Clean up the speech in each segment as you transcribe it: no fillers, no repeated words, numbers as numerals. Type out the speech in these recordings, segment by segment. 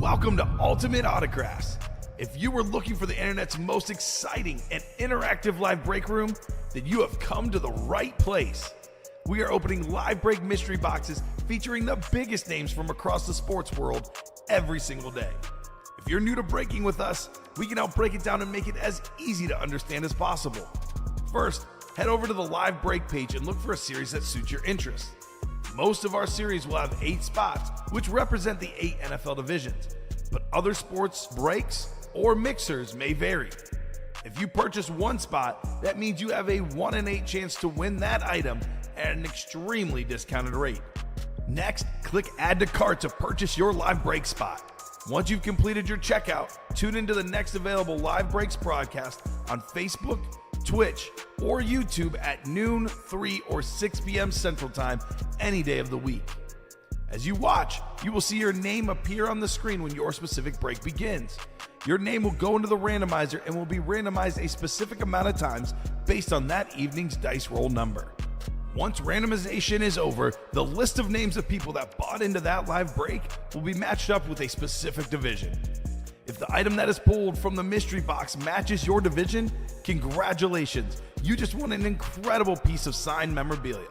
Welcome to Ultimate Autographs. If you were looking for the internet's most exciting and interactive live break room, then you have come to the right place. We are opening live break mystery boxes featuring the biggest names from across the sports world every single day. If you're new to breaking with us, we can help break it down and make it as easy to understand as possible. First, head over to the live break page and look for a series that suits your interest. Most of our series will have 8 spots, which represent the 8 NFL divisions, but other sports breaks or mixers may vary. If you purchase one spot, that means you have a 1 in 8 chance to win that item at an extremely discounted rate. Next, click Add to Cart to purchase your live break spot. Once you've completed your checkout, tune into the next available live breaks broadcast on Facebook, Twitch, or YouTube at noon, 3, or 6 p.m. Central Time any day of the week. As you watch, you will see your name appear on the screen when your specific break begins. Your name will go into the randomizer and will be randomized a specific amount of times based on that evening's dice roll number. Once randomization is over, the list of names of people that bought into that live break will be matched up with a specific division. If the item that is pulled from the mystery box matches your division, congratulations, you just won an incredible piece of signed memorabilia.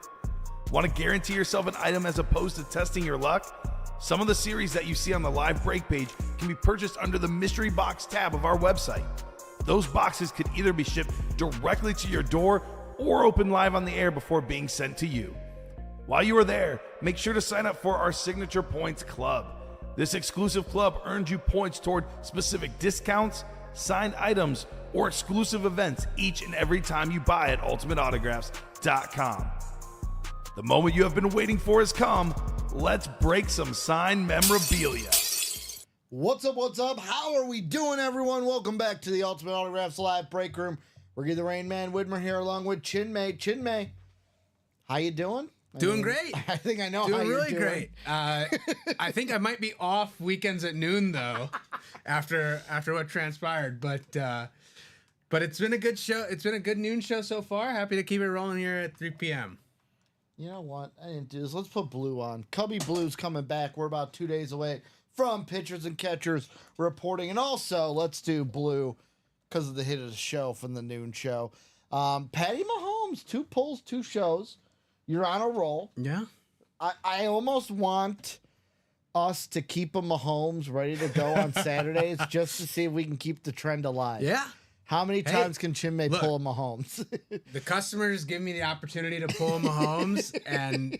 Want to guarantee yourself an item as opposed to testing your luck? Some of the series that you see on the live break page can be purchased under the mystery box tab of our website. Those boxes could either be shipped directly to your door or open live on the air before being sent to you. While you are there, make sure to sign up for our Signature Points Club. This exclusive club earns you points toward specific discounts, signed items, or exclusive events each and every time you buy at ultimateautographs.com. The moment you have been waiting for has come. Let's break some signed memorabilia. What's up? What's up? How are we doing, everyone? Welcome back to the Ultimate Autographs Live Break Room. We're the Rain Man Widmer here, along with Chinmay. Chinmay, how you doing? Doing great. I think I know doing how you're really doing. Great. I think I might be off weekends at noon though, after what transpired. But it's been a good show. It's been a good noon show so far. Happy to keep it rolling here at 3 p.m. You know what? I didn't do this. Let's put Blue on. Cubby Blue's coming back. We're about 2 days away from pitchers and catchers reporting, and also let's do Blue because of the hit of the show from the noon show. Patty Mahomes, 2 pulls, 2 shows. You're on a roll. Yeah. I almost want us to keep a Mahomes ready to go on Saturdays just to see if we can keep the trend alive. Yeah. How many times can Chinmay pull a Mahomes? The customers give me the opportunity to pull a Mahomes, and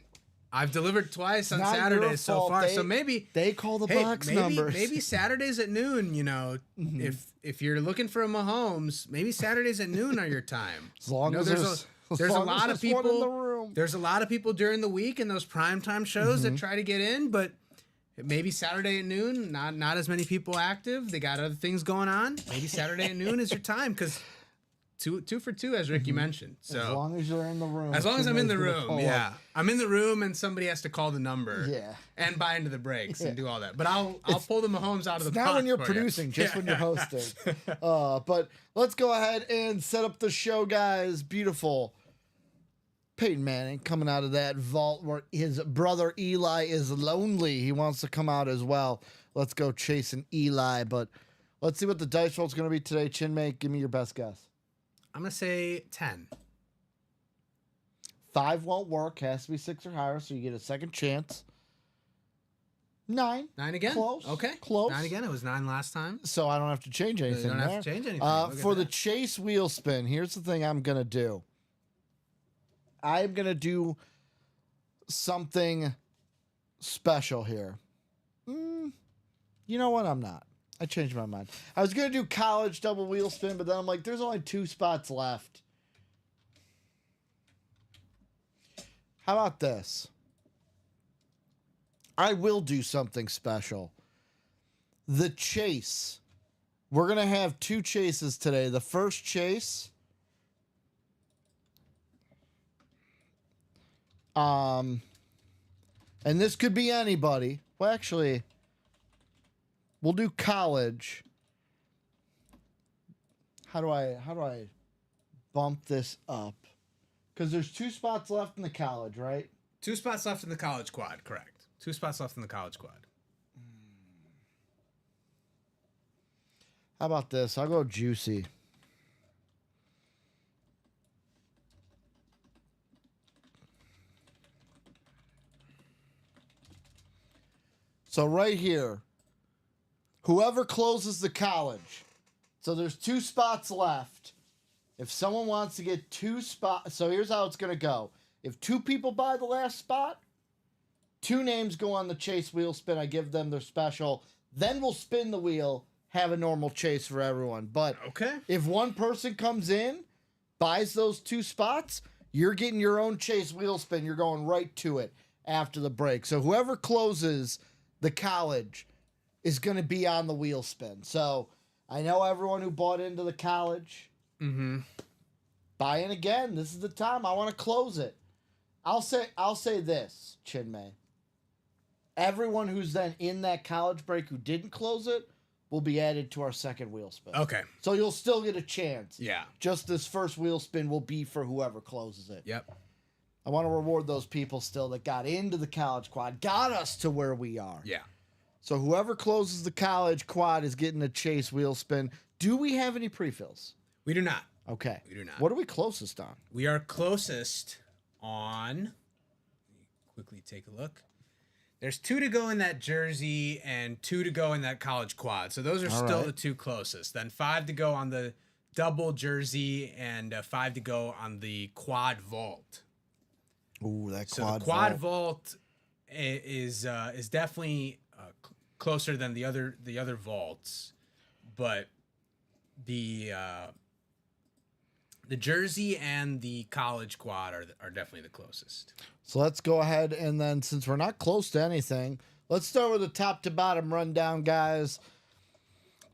I've delivered twice on Saturdays so far. So maybe they call the box numbers. Maybe Saturdays at noon. You know, if you're looking for a Mahomes, maybe Saturdays at noon are your time. As long as there's a lot of people in the room. There's a lot of people during the week in those primetime shows that try to get in, but maybe Saturday at noon, not as many people active. They got other things going on. Maybe Saturday at noon is your time because two for two, as Ricky mentioned. So as long as you're in the room. As long as I'm in the room, yeah. I'm in the room and somebody has to call the number. Yeah. And buy into the breaks and do all that. But I'll pull the Mahomes out of the pot. Not when you're producing, just when you're hosting. But let's go ahead and set up the show, guys. Beautiful. Peyton Manning coming out of that vault where his brother Eli is lonely. He wants to come out as well. Let's go chasing Eli. But let's see what the dice roll is going to be today. Chinmay, give me your best guess. I'm going to say 10. 5 won't work. Has to be 6 or higher, so you get a second chance. 9. 9 again? Close. Okay. Close. 9 again. It was 9 last time. So I don't have to change anything. You don't have to change anything. For the chase wheel spin, here's the thing I'm going to do. I'm going to do something special here. You know what? I'm not. I changed my mind. I was going to do college double wheel spin, but then I'm like, there's only 2 spots left. How about this? I will do something special. The chase. We're going to have 2 chases today. The first chase... and this could be anybody. Well, actually, we'll do college. How do I bump this up? Because there's 2 spots left in the college, right? 2 spots left in the college quad, correct. 2 spots left in the college quad. How about this? I'll go juicy. So right here, whoever closes the college. So there's 2 spots left. If someone wants to get 2 spots, so here's how it's going to go. If 2 people buy the last spot, 2 names go on the chase wheel spin. I give them their special. Then we'll spin the wheel, have a normal chase for everyone. But Okay. if one person comes in, buys those 2 spots, you're getting your own chase wheel spin. You're going right to it after the break. So whoever closes the college is going to be on the wheel spin. So I know everyone who bought into the college. Mm-hmm. Buy in again. This is the time. I want to close it. I'll say this, Chinmay. Everyone who's then in that college break who didn't close it will be added to our second wheel spin. Okay. So you'll still get a chance. Yeah. Just this first wheel spin will be for whoever closes it. Yep. I want to reward those people still that got into the college quad, got us to where we are. Yeah. So whoever closes the college quad is getting a chase wheel spin. Do we have any pre-fills? We do not. Okay. We do not. What are we closest on? We are closest on. Let me quickly take a look. There's 2 to go in that jersey and 2 to go in that college quad. So those are still right. the 2 closest. Then 5 to go on the double jersey and 5 to go on the quad vault. Ooh, that So quad the quad vault. vault is definitely closer than the other vaults, but the jersey and the college quad are definitely the closest. So let's go ahead and then, since we're not close to anything, let's start with the top to bottom rundown, guys.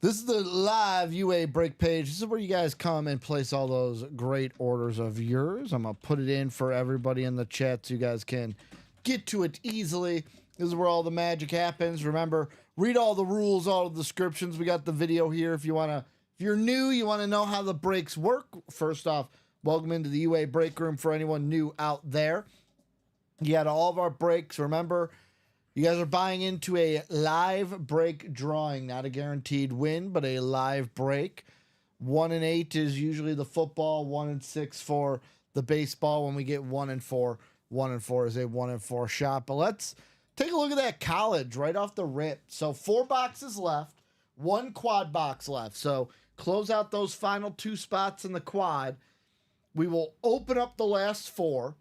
This is the live UA break page. This is where you guys come and place all those great orders of yours. I'm going to put it in for everybody in the chat so you guys can get to it easily. This is where all the magic happens. Remember, read all the rules, all the descriptions. We got the video here if you want to. If you're new, you want to know how the breaks work. First off, welcome into the UA break room for anyone new out there. You got all of our breaks. Remember, you guys are buying into a live break drawing, not a guaranteed win, but a live break. 1 and 8 is usually the football, 1 and 6 for the baseball. When we get 1 and 4, 1 and 4 is a 1 and 4 shot. But let's take a look at that college right off the rip. So 4 boxes left, 1 quad box left. So close out those final 2 spots in the quad. We will open up the last 4.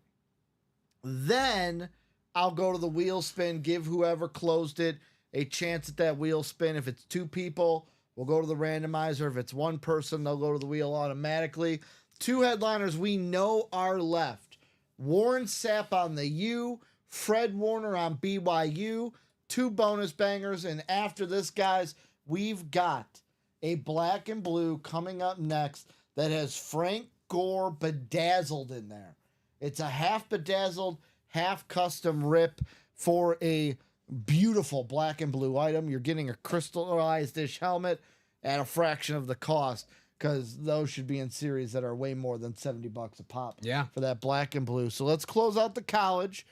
Then I'll go to the wheel spin, give whoever closed it a chance at that wheel spin. If it's 2 people, we'll go to the randomizer. If it's 1 person, they'll go to the wheel automatically. 2 headliners we know are left. Warren Sapp on the U, Fred Warner on BYU, 2 bonus bangers. And after this, guys, we've got a black and blue coming up next that has Frank Gore bedazzled in there. It's a half bedazzled, half custom rip for a beautiful black and blue item. You're getting a crystallized-ish helmet at a fraction of the cost, because those should be in series that are way more than $70 a pop. Yeah. For that black and blue. So let's close out the college,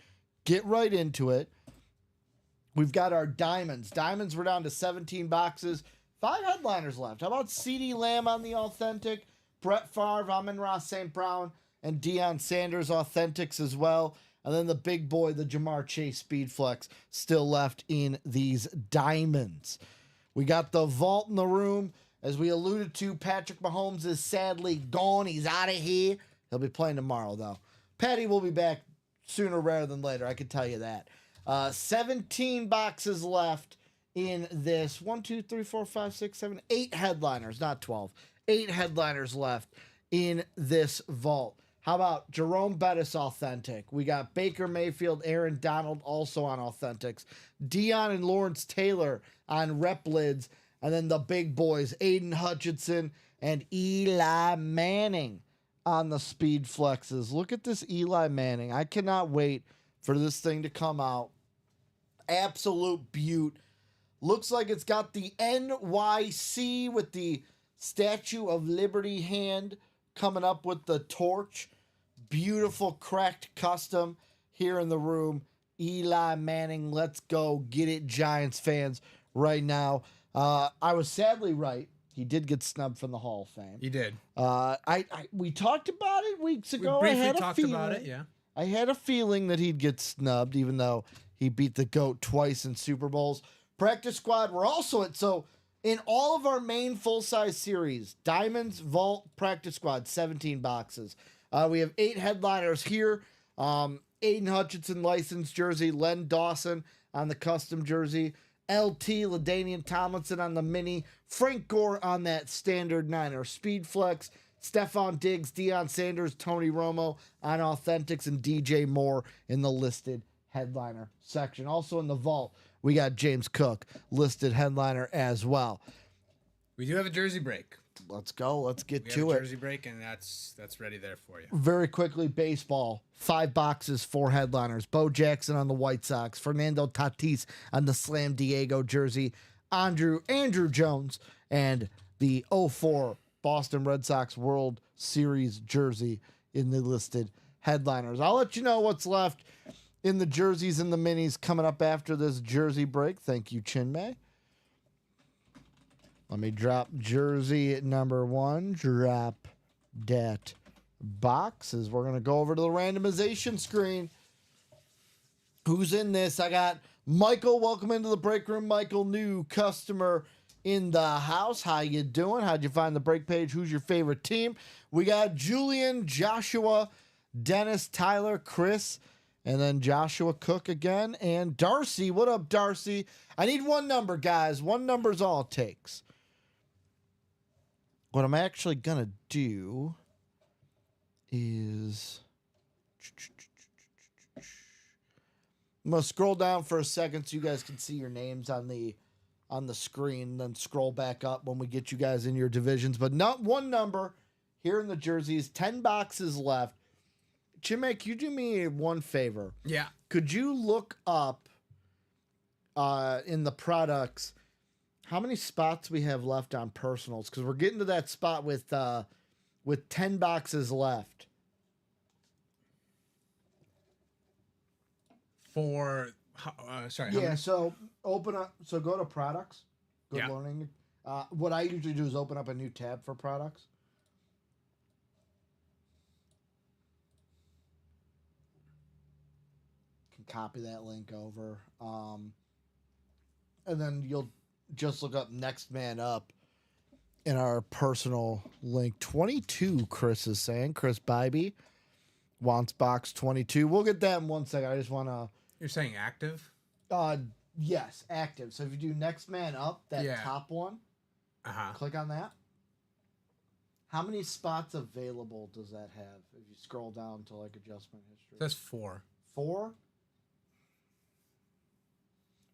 get right into it. We've got our diamonds. Diamonds were down to 17 boxes. 5 headliners left. How about CeeDee Lamb on the authentic, Brett Favre, Amon-Ra St. Brown, and Deion Sanders authentics as well. And then the big boy, the Jamar Chase Speed Flex, still left in these diamonds. We got the vault in the room. As we alluded to, Patrick Mahomes is sadly gone. He's out of here. He'll be playing tomorrow, though. Patty will be back sooner rather than later, I can tell you that. 17 boxes left in this. 1, 2, 3, 4, 5, 6, 7, 8 headliners, not 12. 8 headliners left in this vault. How about Jerome Bettis authentic? We got Baker Mayfield, Aaron Donald also on authentics. Dion and Lawrence Taylor on rep lids. And then the big boys, Aiden Hutchinson and Eli Manning on the speed flexes. Look at this Eli Manning. I cannot wait for this thing to come out. Absolute beaut. Looks like it's got the NYC with the Statue of Liberty hand coming up with the torch. Beautiful cracked custom here in the room. Eli Manning, let's go. Get it, Giants fans, right now. I was sadly right. He did get snubbed from the Hall of Fame. You did. We talked about it weeks ago. We I briefly had a talked feeling, about it, yeah. I had a feeling that he'd get snubbed, even though he beat the GOAT twice in Super Bowls. Practice squad, we're also in all of our main full-size series, Diamonds, Vault, Practice Squad, 17 boxes. We have 8 headliners here. Aiden Hutchinson licensed jersey, Len Dawson on the custom jersey, LT, LaDainian Tomlinson on the mini, Frank Gore on that standard Niner Speed Flex, Stephon Diggs, Deion Sanders, Tony Romo on Authentics, and DJ Moore in the listed headliner section. Also in the vault, we got James Cook listed headliner as well. We do have a jersey break. Let's go. Let's get We to have a it. jersey break, and that's ready there for you. Very quickly, baseball. 5 boxes, 4 headliners. Bo Jackson on the White Sox. Fernando Tatis on the Slam Diego jersey. Andrew Jones and the 04 Boston Red Sox World Series jersey in the listed headliners. I'll let you know what's left in the jerseys and the minis coming up after this jersey break. Thank you, Chinmay. Let me drop jersey number 1. Drop that boxes. We're going to go over to the randomization screen. Who's in this? I got Michael. Welcome into the break room, Michael. New customer in the house. How you doing? How'd you find the break page? Who's your favorite team? We got Julian, Joshua, Dennis, Tyler, Chris, and then Joshua Cook again. And Darcy. What up, Darcy? I need one number, guys. One number's all it takes. What I'm actually going to do is I'm going to scroll down for a second so you guys can see your names on the screen, then scroll back up when we get you guys in your divisions. But not one number here in the jerseys, 10 boxes left. Chimek, you do me one favor. Yeah. Could you look up in the products how many spots we have left on personals? Because we're getting to that spot with 10 boxes left. For sorry. how Yeah, many? so open up. So go to products. Good Yeah. learning. What I usually do is open up a new tab for products. Can copy that link over. And then you'll just look up Next Man Up in our personal link. 22, Chris is saying. Chris Bybee wants box 22. We'll get that in 1 second. I just want to... You're saying active? Yes, active. So if you do Next Man Up, that Yeah. top one, click on that. How many spots available does that have if you scroll down to like adjustment history? That's 4. 4?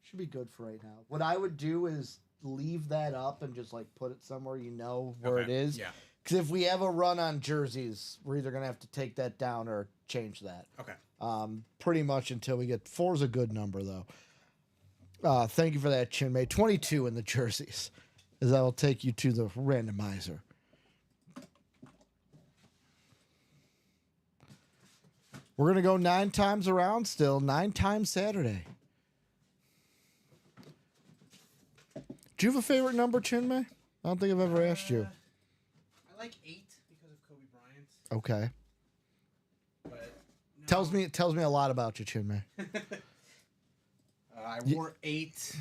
Should be good for right now. What I would do is leave that up and just like put it somewhere you know where it is. Yeah. Because if we have a run on jerseys, we're either going to have to take that down or change that. Okay. Pretty much until we get 4 is a good number though. Thank you for that, Chinmay. 22 in the jerseys, as that will take you to the randomizer. We're gonna go 9 times around still. 9 times Saturday. Do you have a favorite number, Chinmay? I don't think I've ever asked you. I like 8 because of Kobe Bryant. Okay. But no. Tells me a lot about you, Chinmay. I wore 8.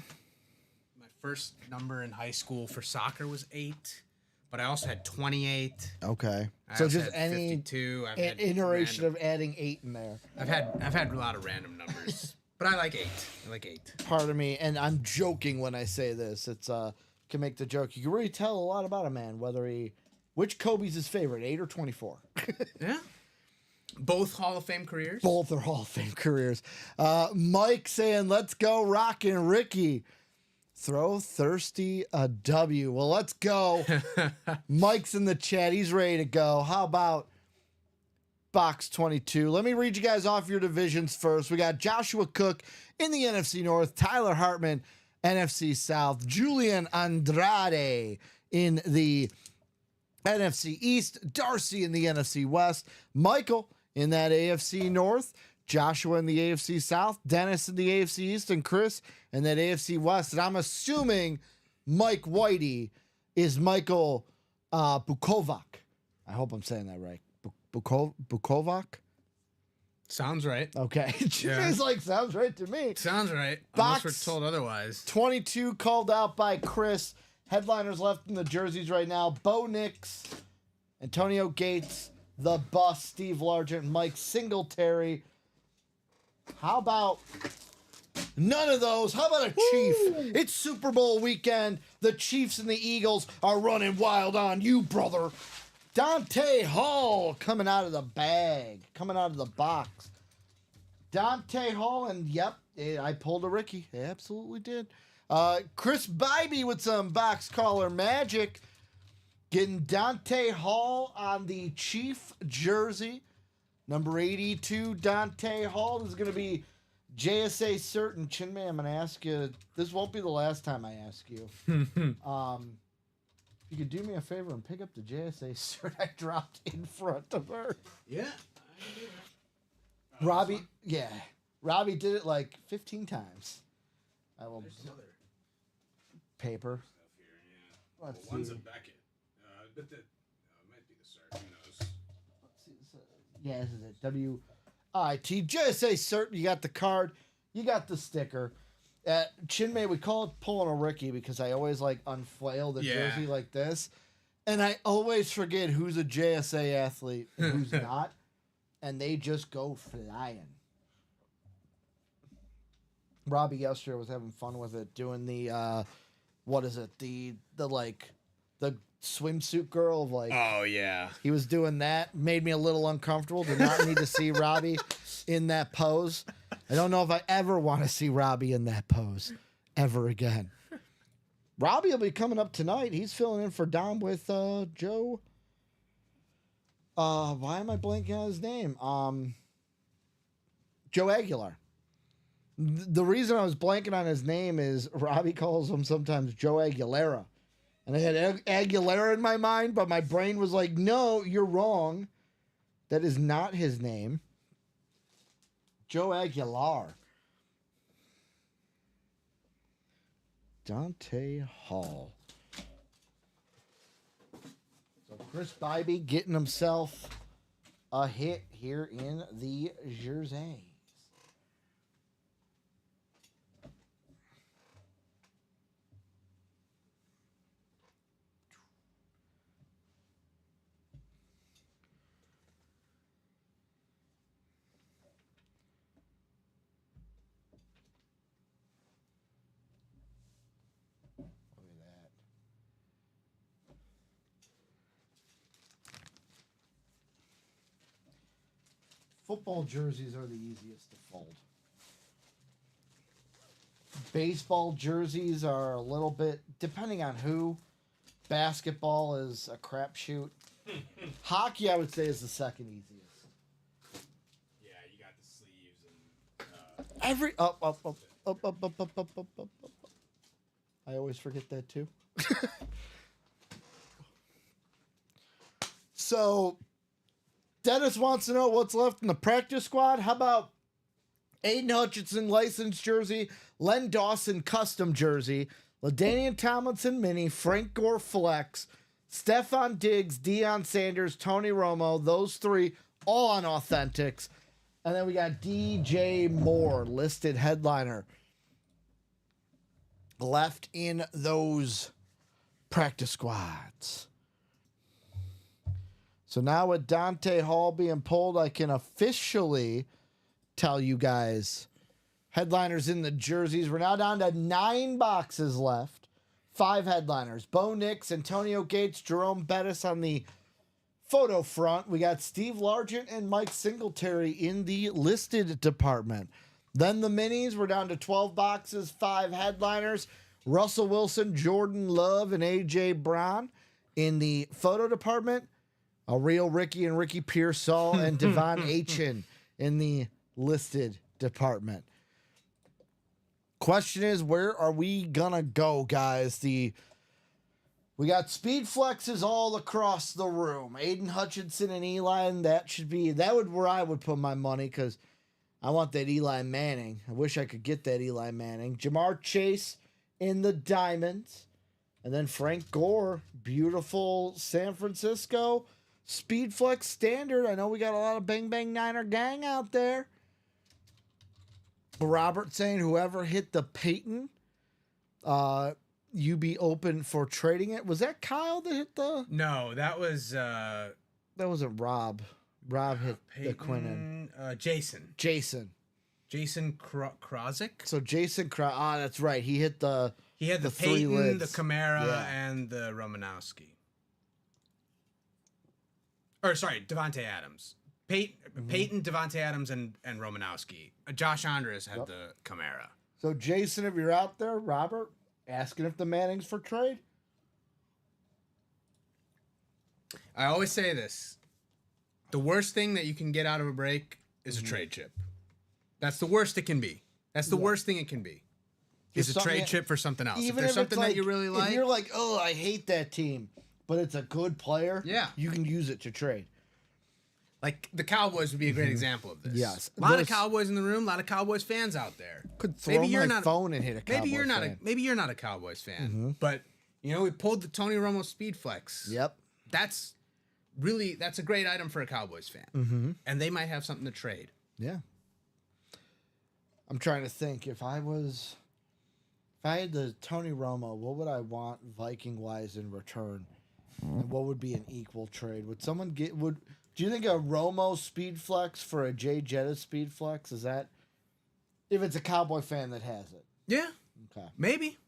My first number in high school for soccer was 8, but I also had 28. Okay. I So also just had any 52. I've an had iteration random, of adding 8 in there. I've had a lot of random numbers, but I like 8. I like 8. Pardon me, and I'm joking when I say this. It's can make the joke. You can really tell a lot about a man which Kobe's his favorite, 8 or 24. Yeah. Both Hall of Fame careers. Both are Hall of Fame careers. Mike saying, "Let's go, Rockin' Ricky." Throw Thirsty a W. Well, let's go. Mike's in the chat. He's ready to go. How about box 22? Let me read you guys off your divisions first. We got Joshua Cook in the NFC North, Tyler Hartman, NFC South, Julian Andrade in the NFC East, Darcy in the NFC West, Michael in that AFC North, Joshua in the AFC South, Dennis in the AFC East, and Chris in that AFC West. And I'm assuming Mike Whitey is Michael Bukovac. I hope I'm saying that right. Bukovac? Sounds right. Okay. Yeah. He's like, sounds right to me. Sounds right. Box- Unless we're told otherwise. 22 called out by Chris. Headliners left in the jerseys right now. Bo Nix, Antonio Gates, The Bus, Steve Largent, Mike Singletary. How about none of those? How about a Chief? It's Super Bowl weekend. The Chiefs and the Eagles are running wild on you, brother. Dante Hall coming out of the bag, coming out of the box. Dante Hall, and yep, I pulled a Ricky. I absolutely did. Chris Bybee with some box caller magic. Getting Dante Hall on the Chief jersey. Number 82, Dante Hall. This is going to be JSA certain. Chinmay, I'm going to ask you. This won't be the last time I ask you. If you could do me a favor and pick up the JSA cert I dropped in front of her. Yeah. Robbie, yeah. Robbie did it like 15 times. I will. Paper. Let's One's see. a Beckett. But that might be the start. Who knows? Let's see. Yeah, this is it. WIT. JSA cert. You got the card. You got the sticker. Chinmay, we call it pulling a Ricky because I always like unflail the jersey like this. And I always forget who's a JSA athlete and who's not. And they just go flying. Robbie yesterday was having fun with it, doing the what is it? The swimsuit girl of like Oh yeah. he was doing that. Made me a little uncomfortable. Did not need to see Robbie in that pose. I don't know if I ever want to see Robbie in that pose ever again. Robbie will be coming up tonight. He's filling in for Dom with Joe. Why am I blanking on his name? Joe Aguilar. The reason I was blanking on his name is Robbie calls him sometimes Joe Aguilera. And I had Aguilera in my mind, but my brain was like, no, you're wrong. That is not his name. Joe Aguilar. Dante Hall. So Chris Bybee getting himself a hit here in the jersey. Football jerseys are the easiest to fold. Baseball jerseys are a little bit, depending on who. Basketball is a crapshoot. Hockey, I would say, is the second easiest. Yeah, you got the sleeves and Up. I always forget that too. So, Dennis wants to know what's left in the practice squad. How about Aiden Hutchinson licensed jersey, Len Dawson custom jersey, LaDainian Tomlinson mini, Frank Gore flex, Stephon Diggs, Deion Sanders, Tony Romo, those three all on Authentics. And then we got DJ Moore, listed headliner, left in those practice squads. So now with Dante Hall being pulled, I can officially tell you guys headliners in the jerseys. We're now down to 9 boxes left. 5 headliners. Bo Nix, Antonio Gates, Jerome Bettis on the photo front. We got Steve Largent and Mike Singletary in the listed department. Then the minis, we're down to 12 boxes, 5 headliners. Russell Wilson, Jordan Love, and A.J. Brown in the photo department. A real Ricky and Ricky Pearsall and Devon Achen in the listed department. Question is, where are we gonna go, guys? We got speed flexes all across the room. Aiden Hutchinson and Eli, and that would where I would put my money because I want that Eli Manning. I wish I could get that Eli Manning. Jamar Chase in the diamonds. And then Frank Gore, beautiful San Francisco Speedflex standard. I know we got a lot of Bang Bang Niner gang out there. Robert saying whoever hit the Peyton, you be open for trading it. Was that Kyle that hit the? No, that was That wasn't Rob. Rob hit the Quinnen. Jason. Jason Krozik. So Jason that's right. He hit the. He had the three Peyton, lids. the Camara, Yeah. and the Romanowski. Or sorry, Devontae Adams. Peyton, Devontae Adams, and Romanowski. Josh Andres had the Camara. So Jason, if you're out there, Robert, asking if the Manning's for trade. I always say this. The worst thing that you can get out of a break is a trade chip. That's the worst it can be. That's the worst thing it can be. Is a something trade that- chip for something else. If Even there's if something it's that you really if like. you're like, oh, I hate that team, but it's a good player. Yeah. you can use it to trade. Like the Cowboys would be a great example of this. Yes. a lot of There's- Cowboys in the room, a lot of Cowboys fans out there. Could throw my phone and hit a Cowboys maybe you're not fan. maybe you're not a Cowboys fan, but you know we pulled the Tony Romo Speed Flex. Yep. That's a great item for a Cowboys fan, and they might have something to trade. Yeah. I'm trying to think if I had the Tony Romo, what would I want Viking wise in return? And what would be an equal trade? Would someone do you think a Romo speed flex for a Jay Jetta speed flex? Is that if it's a Cowboy fan that has it? Yeah, Okay. maybe.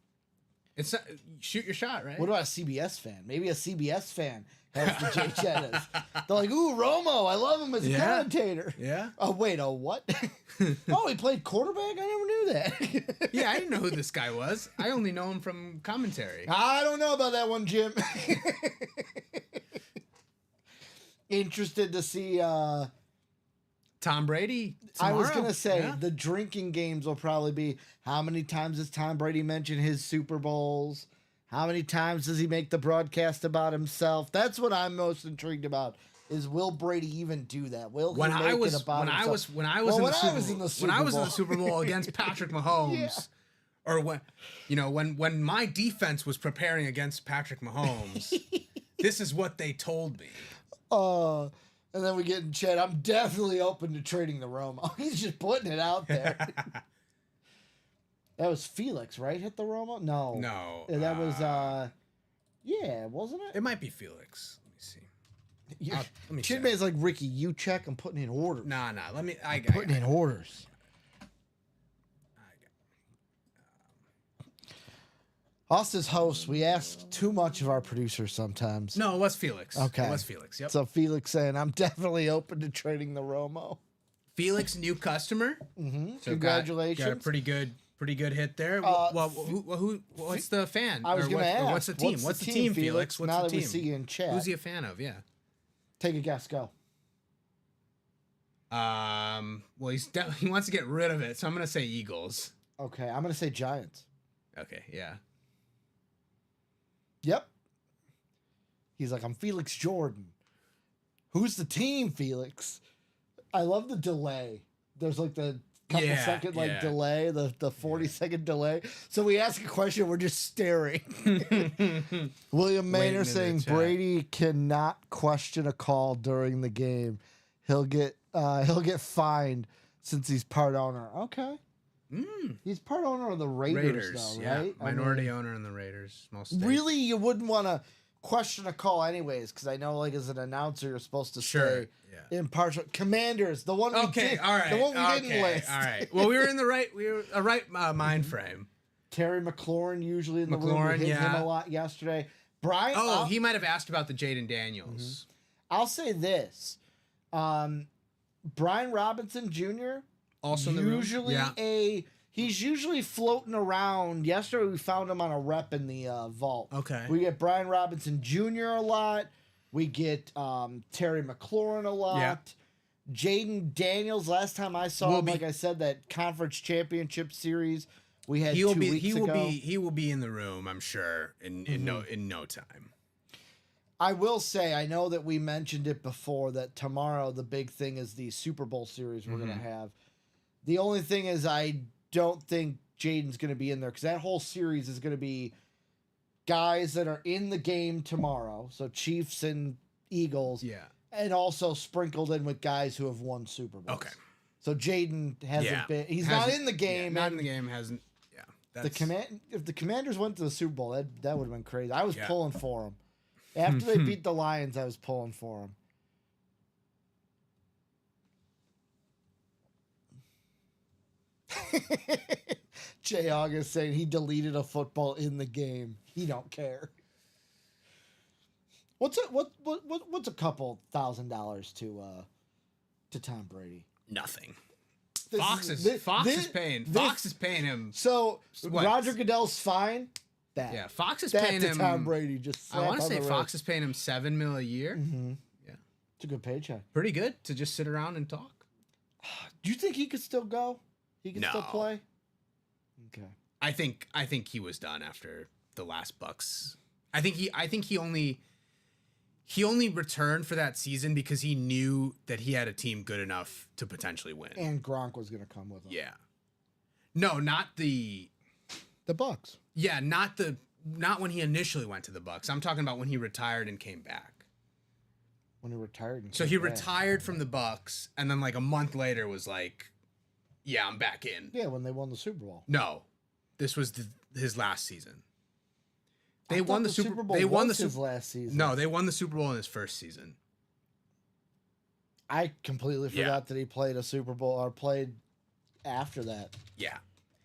It's not, shoot your shot, right? What about a CBS fan? Maybe a CBS fan has the Jay Jettas. They're like, ooh, Romo, I love him as a Yeah. commentator. Yeah. Oh, wait, a what? Oh, he played quarterback? I never knew that. Yeah, I didn't know who this guy was. I only know him from commentary. I don't know about that one, Jim. Interested to see. Tom Brady. I was tomorrow. gonna say Yeah. the drinking games will probably be how many times does Tom Brady mention his Super Bowls? How many times does he make the broadcast about himself? That's what I'm most intrigued about. Is will Brady even do that? Will he when make I was it about himself? when I was in the Super Super Bowl against Patrick Mahomes, Yeah. or when my defense was preparing against Patrick Mahomes, this is what they told me. And then we get in chat. I'm definitely open to trading the Romo. He's just putting it out there. That was Felix, right? Hit the Romo? No. No, That was yeah, wasn't it? It might be Felix. Let me see. You're, let me Chin check. Man's like, Ricky, you check. I'm putting in orders. Nah. Let me. I Putting in orders. Us as hosts, we ask too much of our producers sometimes. No, it was Felix. Okay. It was Felix. Yep. So Felix saying, I'm definitely open to trading the Romo. Felix, new customer. Mm-hmm. So Congratulations. Got a pretty good hit there. What's the fan? I was Or going to ask. What's the team? What's the team, Felix? What's now the that team? we see you in chat. Who's he a fan of? Yeah. Take a guess. Go. Well, he wants to get rid of it, so I'm gonna say Eagles. Okay. I'm going to say Giants. Okay, yeah. Yep. He's like, I'm Felix Jordan. Who's the team, Felix? I love the delay. There's like the couple Yeah, second yeah. delay, the 40-second delay. So we ask a question, we're just staring. William Waiting Maynard in the saying chat. Brady cannot question a call during the game. He'll get fined since he's part owner. Okay. He's part owner of the Raiders though, yeah. right? I Minority mean, owner in the Raiders. Small state. really, you wouldn't want to question a call anyways, because I know, like, as an announcer, you're supposed to Sure. stay Yeah. impartial. Commanders, the one we Okay. did, All right. the one we okay, didn't list. All right. Well, we were a right mind frame. Terry McLaurin usually in the room. McLaurin, We hit him yeah. a lot yesterday. Brian, Oh, he might have asked about the Jaden Daniels. I'll say this: Brian Robinson Jr. Also in the room? usually Yeah. he's usually floating around. Yesterday we found him on a rep in the vault. Okay. We get Brian Robinson Jr. a lot. We get Terry McLaurin a lot. Yeah. Jaden Daniels. Last time I saw Will him, be- like I said, that conference championship series we had He will 2 be. weeks He will ago. be. He will be in the room. I'm sure in no time. I will say, I know that we mentioned it before, that tomorrow the big thing is the Super Bowl series we're going to have. The only thing is I don't think Jaden's going to be in there because that whole series is going to be guys that are in the game tomorrow. So Chiefs and Eagles. Yeah. And also sprinkled in with guys who have won Super Bowls. Okay. So Jaden hasn't been. He's not in the game. Yeah, not and in the game. Hasn't. Yeah. If the Commanders went to the Super Bowl, that would have been crazy. I was Yeah. pulling for them. After they beat the Lions, I was pulling for them. Jay August saying he deleted a football in the game. He don't care. What's a couple $1,000 to Tom Brady? Nothing. This Fox is- is this- paying. this- Fox is paying him. So What? Roger Goodell's fine. That Yeah, Fox is that paying to him. Tom Brady just. I want to slap say on the Fox wrist. is paying him $7 million a year. It's a good paycheck. Pretty good to just sit around and talk. Do you think he could still go? He can still No. play. Okay. I think he was done after the last Bucks. I think he only returned for that season because he knew that he had a team good enough to potentially win. And Gronk was going to come with him. Yeah. No, not the. The Bucks. Yeah, not when he initially went to the Bucks. I'm talking about when he retired and came back. When he retired. So he retired from the Bucks, and then like a month later was like, "Yeah, I'm back in." Yeah, when they won the Super Bowl. No, this was his last season. I They thought won the Super Bowl. They won the his Super last season. No, they won the Super Bowl in his first season. I completely Yeah. forgot that he played a Super Bowl or played after that. Yeah,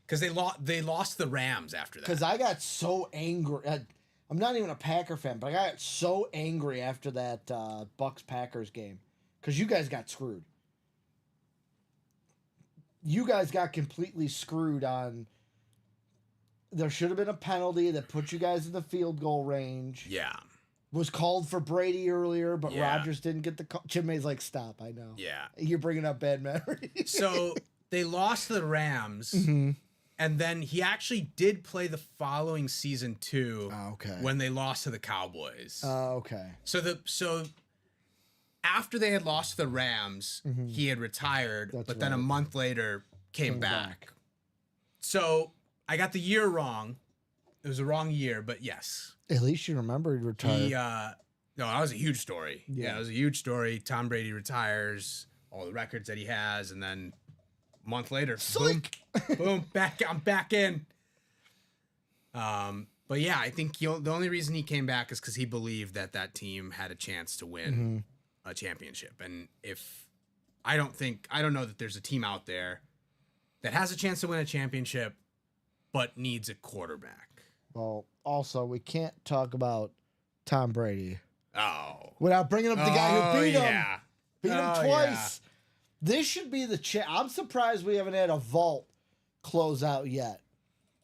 because they lost the Rams after that. Because I got so angry. I'm not even a Packer fan, but I got so angry after that Bucks Packers game because you guys got screwed. You guys got completely screwed on. There should have been a penalty that put you guys in the field goal range. Yeah, Was called for Brady earlier, but Yeah. Rodgers didn't get the call. Chip May's like, stop, I know. yeah. You're bringing up bad memories. So they lost to the Rams, Mm-hmm. and then he actually did play the following season too. Oh, okay. When they lost to the Cowboys. Okay. So after they had lost to the Rams, he had retired, That's but then a right. month later came Came back. back. So I got the year wrong. It was a wrong year, but yes. At least you remember he retired. He no, that was a huge story. Yeah, it was a huge story. Tom Brady retires, all the records that he has, and then a month later, boom, boom, I'm back in. But yeah, I think the only reason he came back is because he believed that team had a chance to win a championship. And I don't know that there's a team out there that has a chance to win a championship, but needs a quarterback. Well, also, we can't talk about Tom Brady Oh. without bringing up the guy who beat him. Yeah. Beat him Oh, twice. This should be the I'm surprised we haven't had a vault close out yet.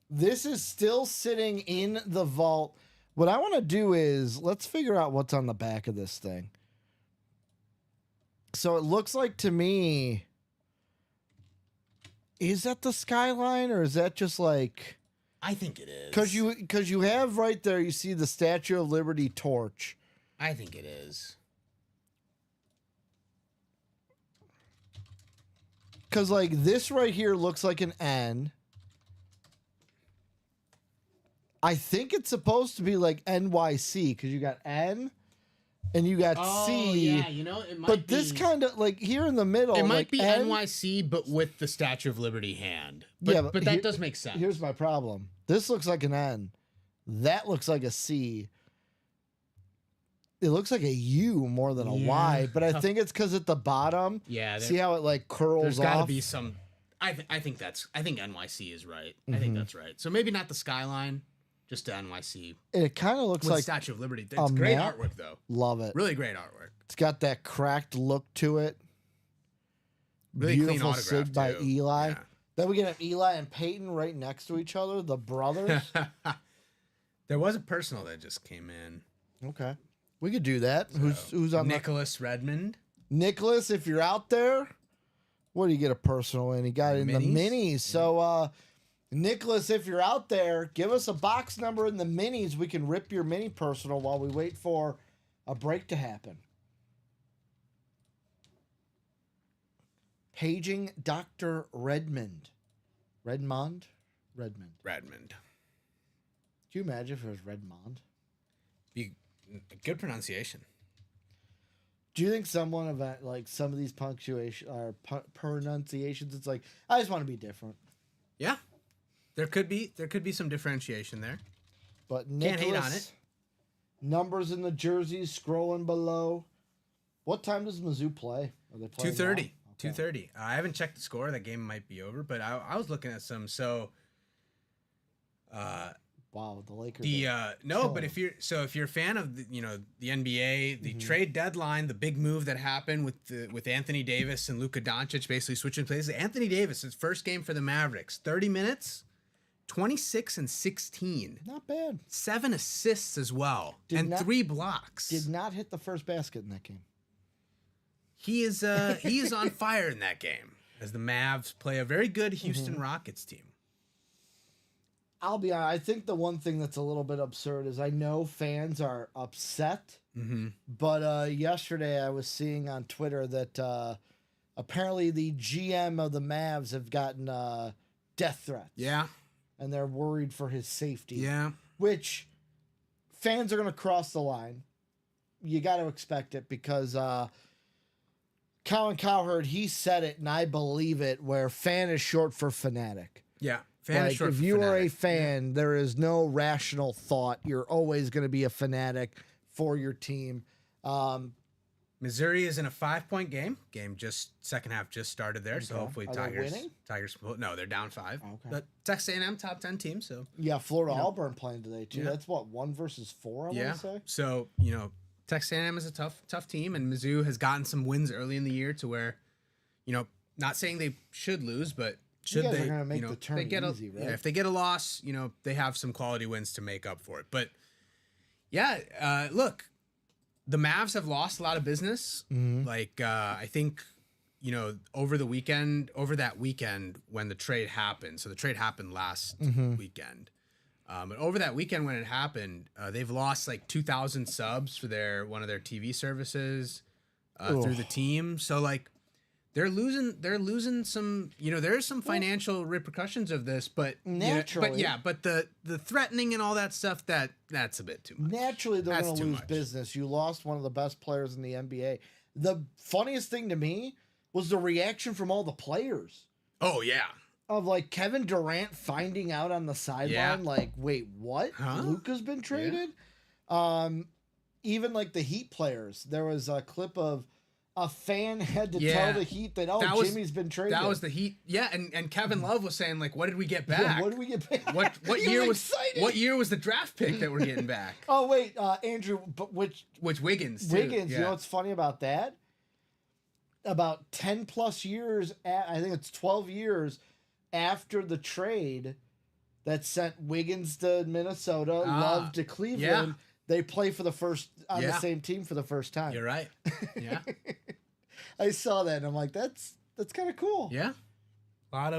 This is still sitting in the vault. What I want to do is let's figure out what's on the back of this thing. So it looks like to me, is that the skyline or is that just like? I think it is. Because you have right there, you see the Statue of Liberty torch. I think it is. Because like this right here looks like an N. I think it's supposed to be like NYC because you got N and you got C. you know, it might But this kind of like here in the middle, it might like be N, NYC, but with the Statue of Liberty hand. But, Yeah, but but that here- does make sense. Here's my problem. This looks like an N. That looks like a C. It looks like a U more than a Yeah, Y, but I tough. think it's because at the bottom. Yeah, See how it like curls there's got to off? be some. I think NYC is right. I Mm-hmm. think that's right. So maybe not the skyline, just the NYC And it kind of looks with the like Statue of Liberty. a It's great map? artwork though. love it. Really great artwork. It's got that cracked look to it. Really clean Beautiful autograph sig by too. Eli. Yeah. Then we get Eli and Peyton right next to each other, the brothers. There was a personal that just came in. Okay, we could do that. Who's on Nicholas Redmond. Nicholas? If you're out there, what do you get a personal in? He got it in the minis. So, Nicholas, if you're out there, give us a box number in the minis. We can rip your mini personal while we wait for a break to happen. Paging Dr. Redmond. Redmond? Redmond. Redmond. you imagine if it was Redmond? Be good pronunciation. Do you think someone of that, like some of these punctuation or pronunciations, it's like I just want to be different? Yeah, there could be some differentiation there. But Can't hate on Nicholas, it. Numbers in the jerseys scrolling below. What time does Mizzou play? Are they playing 2:30. now? Okay. 2:30. I haven't checked the score. That game might be over, but I was looking at some. So, Wow, the Lakers. the are no, killing but if you're a fan of the NBA, the trade deadline, the big move that happened with Anthony Davis and Luka Doncic basically switching places. Anthony Davis, his first game for the Mavericks, 30 minutes, 26 and 16, not bad. 7 assists as well, Did and not- 3 blocks. Did not hit the first basket in that game. He is on fire in that game as the Mavs play a very good Houston Rockets team. I'll be honest. I think the one thing that's a little bit absurd is I know fans are upset, but yesterday I was seeing on Twitter that apparently the GM of the Mavs have gotten death threats. Yeah, And they're worried for his safety. yeah. Which fans are going to cross the line. You got to expect it because Colin Cowherd, he said it, and I believe it, where fan is short for fanatic. Yeah, fan is Like, short if for you are a fanatic. fan, there is no rational thought. You're always going to be a fanatic for your team. Missouri is in a 5-point game. Just second half just started there, so Okay. hopefully Are they Tigers. winning? Tigers. No, they're down 5. Okay. But Texas A&M top 10 team, so Yeah, Florida Auburn playing today, too. Yeah. That's what, 1 versus 4, I yeah. want to say? So Texas A&M is a tough team, and Mizzou has gotten some wins early in the year to where, not saying they should lose, but should guys are they? gonna make the turn they get easy, right? Yeah, if they get a loss, they have some quality wins to make up for it. But yeah, look, the Mavs have lost a lot of business. Mm-hmm. Like I think, over that weekend when the trade happened. So the trade happened last Mm-hmm. weekend. But over that weekend when it happened, they've lost like 2,000 subs for one of their TV services through the team. So like they're losing some. There's some financial repercussions of this, but Naturally. but the threatening and all that stuff that's a bit too much. Naturally, they're That's going to too lose much. business. You lost one of the best players in the NBA. The funniest thing to me was the reaction from all the players Oh yeah, of like Kevin Durant finding out on the sideline, Yeah. like, wait, what? Huh? Luka's been traded? Even like the Heat players. There was a clip of a fan had to Yeah. tell the Heat that, That was- Jimmy's been traded. that was the Heat. Yeah, and Kevin Love was saying like, what did we get Yeah, back? what did we get back? What He year was excited. what year was the draft pick that we're getting back? Oh, wait, Andrew, but which Which Wiggins? Too. Wiggins, Yeah. you know what's funny about that? About 10 plus years, I think it's 12 years after the trade that sent Wiggins to Minnesota, Love to Cleveland, they play for the first, on the Yeah. same team for the first time. You're right. Yeah, I saw that and I'm like, that's kind of cool. yeah. A lot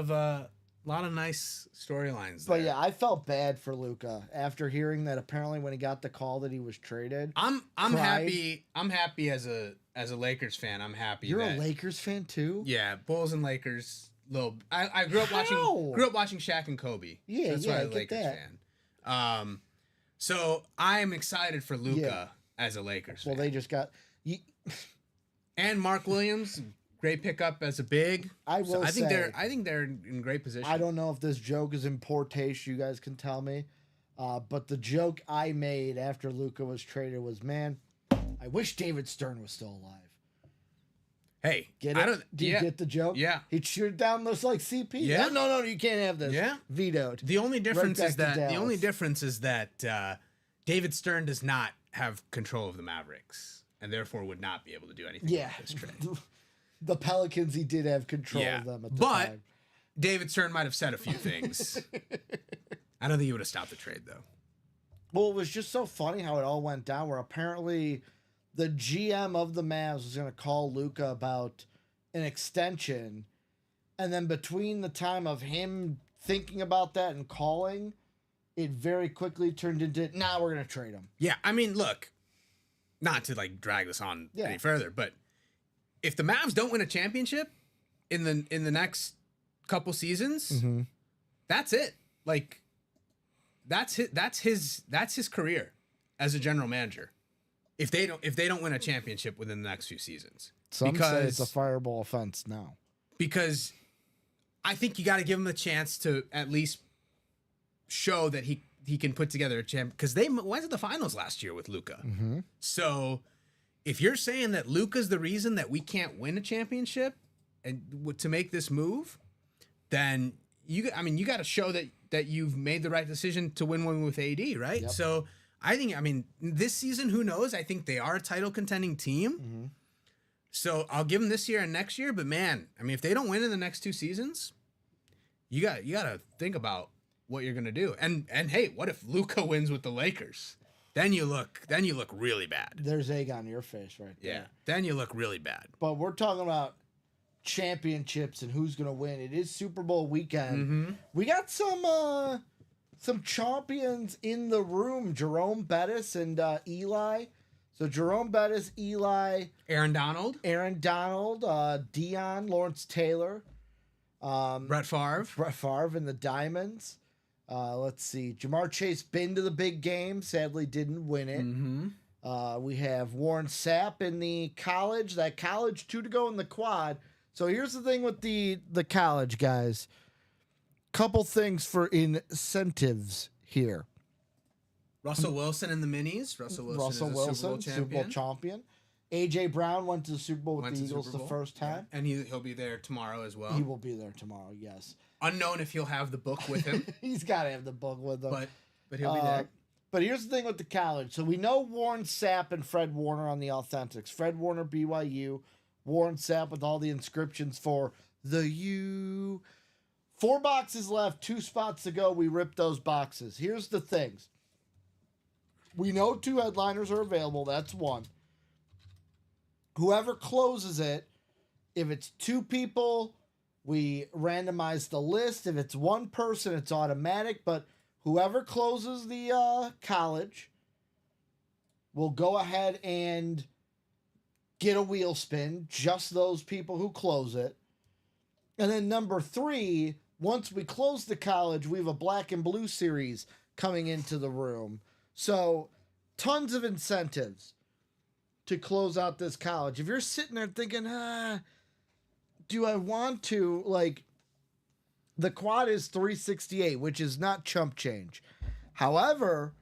of nice storylines. But there. yeah, I felt bad for Luka after hearing that apparently when he got the call that he was traded. I'm Pride. happy. I'm happy as a Lakers fan. I'm happy. You're that, a Lakers fan too? Yeah, Bulls and Lakers. I grew up How? watching Shaq and Kobe. Yeah, That's yeah, why I I'm a get Lakers that. fan. So I am excited for Luka Yeah. as a Lakers Well, fan. they just got. And Mark Williams, great pickup as a big. I will I think say- they're in great position. I don't know if this joke is in poor taste. You guys can tell me. But the joke I made after Luka was traded was, man, I wish David Stern was still alive. Hey, Get it? I don't. Do you yeah. get the joke? Yeah. He'd shoot down those like CP. Yeah. No, you can't have this. Yeah. Vetoed. The only difference back is to that David Stern does not have control of the Mavericks and therefore would not be able to do anything Yeah. with this trade. The Pelicans, he did have control Yeah. of them at the But time. David Stern might have said a few things. I don't think he would have stopped the trade though. Well, it was just so funny how it all went down where apparently the GM of the Mavs was going to call Luka about an extension. And then between the time of him thinking about that and calling, it very quickly turned into, nah, we're going to trade him. Yeah, I mean, look, not to like drag this on Yeah. any further, but if the Mavs don't win a championship in the next couple seasons, that's it. Like that's his career as a general manager. If they don't win a championship within the next few seasons, Some say it's a fireable offense now. Because I think you got to give him a chance to at least show that he can put together a champ. Because they went to the finals last year with Luka. Mm-hmm. So if you're saying that Luka's the reason that we can't win a championship and to make this move, then you got to show that you've made the right decision to win one with AD, right? Yep. So I think, this season, who knows? I think they are a title contending team. Mm-hmm. So I'll give them this year and next year. But man, if they don't win in the next 2 seasons, you got to think about what you're gonna do. And hey, what if Luka wins with the Lakers? Then you look really bad. There's egg on your face right there. Yeah. Then you look really bad. But we're talking about championships and who's gonna win. It is Super Bowl weekend. Mm-hmm. We got some champions in the room. Jerome Bettis and Eli. So Jerome Bettis, Eli, Aaron Donald, Dion, Lawrence Taylor, Brett Favre, and the Diamonds. Let's see. Jamar Chase been to the big game. Sadly, didn't win it. Mm-hmm. We have Warren Sapp in the college. That college, 2 to go in the quad. So here's the thing with the college guys. Couple things for incentives here. Russell Wilson in the minis. Russell Wilson, Super Bowl champion. AJ Brown went to the Super Bowl with the Eagles the first time. And he'll be there tomorrow as well. He will be there tomorrow, yes. Unknown if he'll have the book with him. He's got to have the book with him. But he'll be there. But here's the thing with the college. So we know Warren Sapp and Fred Warner on the Authentics. Fred Warner, BYU. Warren Sapp with all the inscriptions for the U. 4 boxes left, 2 spots to go. We ripped those boxes. Here's the things. We know 2 headliners are available. That's one. Whoever closes it, if it's 2 people, we randomize the list. If it's 1 person, it's automatic. But whoever closes the college will go ahead and get a wheel spin. Just those people who close it. And then number 3, once we close the college, we have a black and blue series coming into the room. So tons of incentives to close out this college. If you're sitting there thinking, do I want to, like, the quad is $368, which is not chump change. However,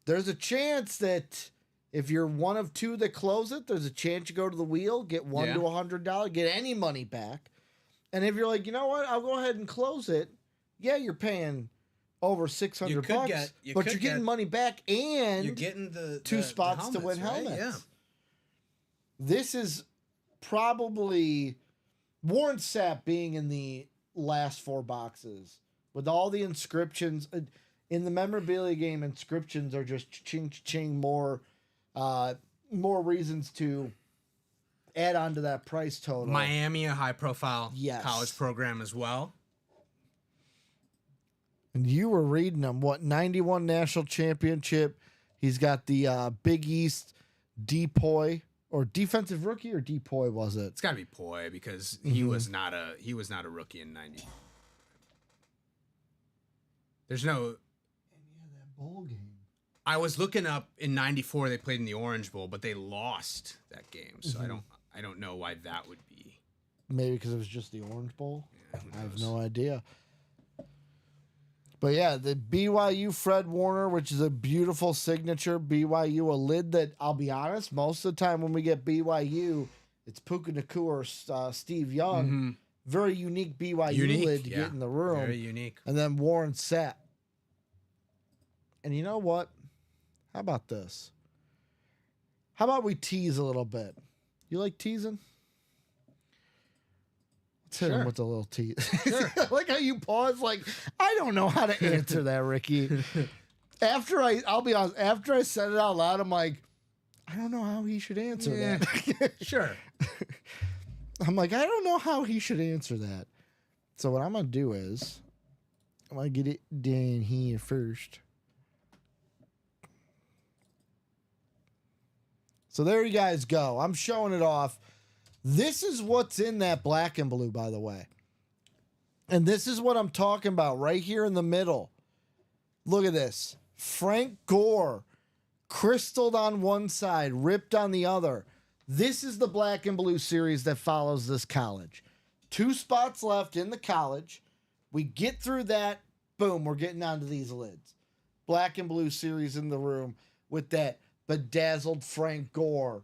there's a chance that if you're one of 2 that close it, there's a chance you go to the wheel, get $1 to $100, get any money back. And if you're like, you know what, I'll go ahead and close it. Yeah, you're paying over $600 bucks, but you're getting money back and you're getting the 2 spots helmets, to win helmets. Right? Yeah. This is probably Warren Sapp being in the last 4 boxes with all the inscriptions in the memorabilia game. Inscriptions are just ching more reasons to add on to that price total. Miami, a high-profile Yes. college program as well. And you were reading him, 91 national championship. He's got the Big East DPOY, or defensive rookie, or DPOY was it? It's got to be Poi because he was not a rookie in 90. There's no. And yeah, that bowl game. I was looking up in 94 they played in the Orange Bowl, but they lost that game. So I don't know why that would be. Maybe because it was just the Orange Bowl. Yeah, who I have knows? no idea. But yeah, the BYU Fred Warner, which is a beautiful signature. BYU, a lid that, I'll be honest, most of the time when we get BYU, it's Puka Nacua or Steve Young. Mm-hmm. Very unique BYU lid to get in the room. Very unique. And then Warren Sapp. And you know what? How about this? How about we tease a little bit? You like teasing? Let's hit him with a little tease. Sure. I like how you pause, like, I don't know how to answer that, Ricky. I'll be honest, after I said it out loud, I'm like, I don't know how he should answer that. Sure. I'm like, I don't know how he should answer that. So what I'm going to do is, I'm going to get it down here first. So there you guys go. I'm showing it off. This is what's in that black and blue, by the way. And this is what I'm talking about right here in the middle. Look at this. Frank Gore, crystalled on one side, ripped on the other. This is the black and blue series that follows this college. 2 spots left in the college. We get through that. Boom, we're getting onto these lids. Black and blue series in the room with that bedazzled Frank Gore.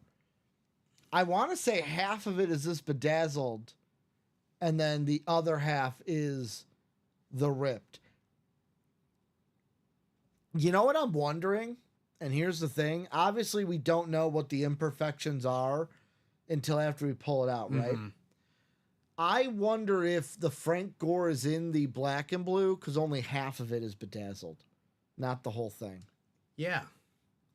I want to say half of it is this bedazzled, and then the other half is the ripped. You know what I'm wondering? And here's the thing. Obviously, we don't know what the imperfections are until after we pull it out, right? Mhm. I wonder if the Frank Gore is in the black and blue because only half of it is bedazzled, not the whole thing. Yeah.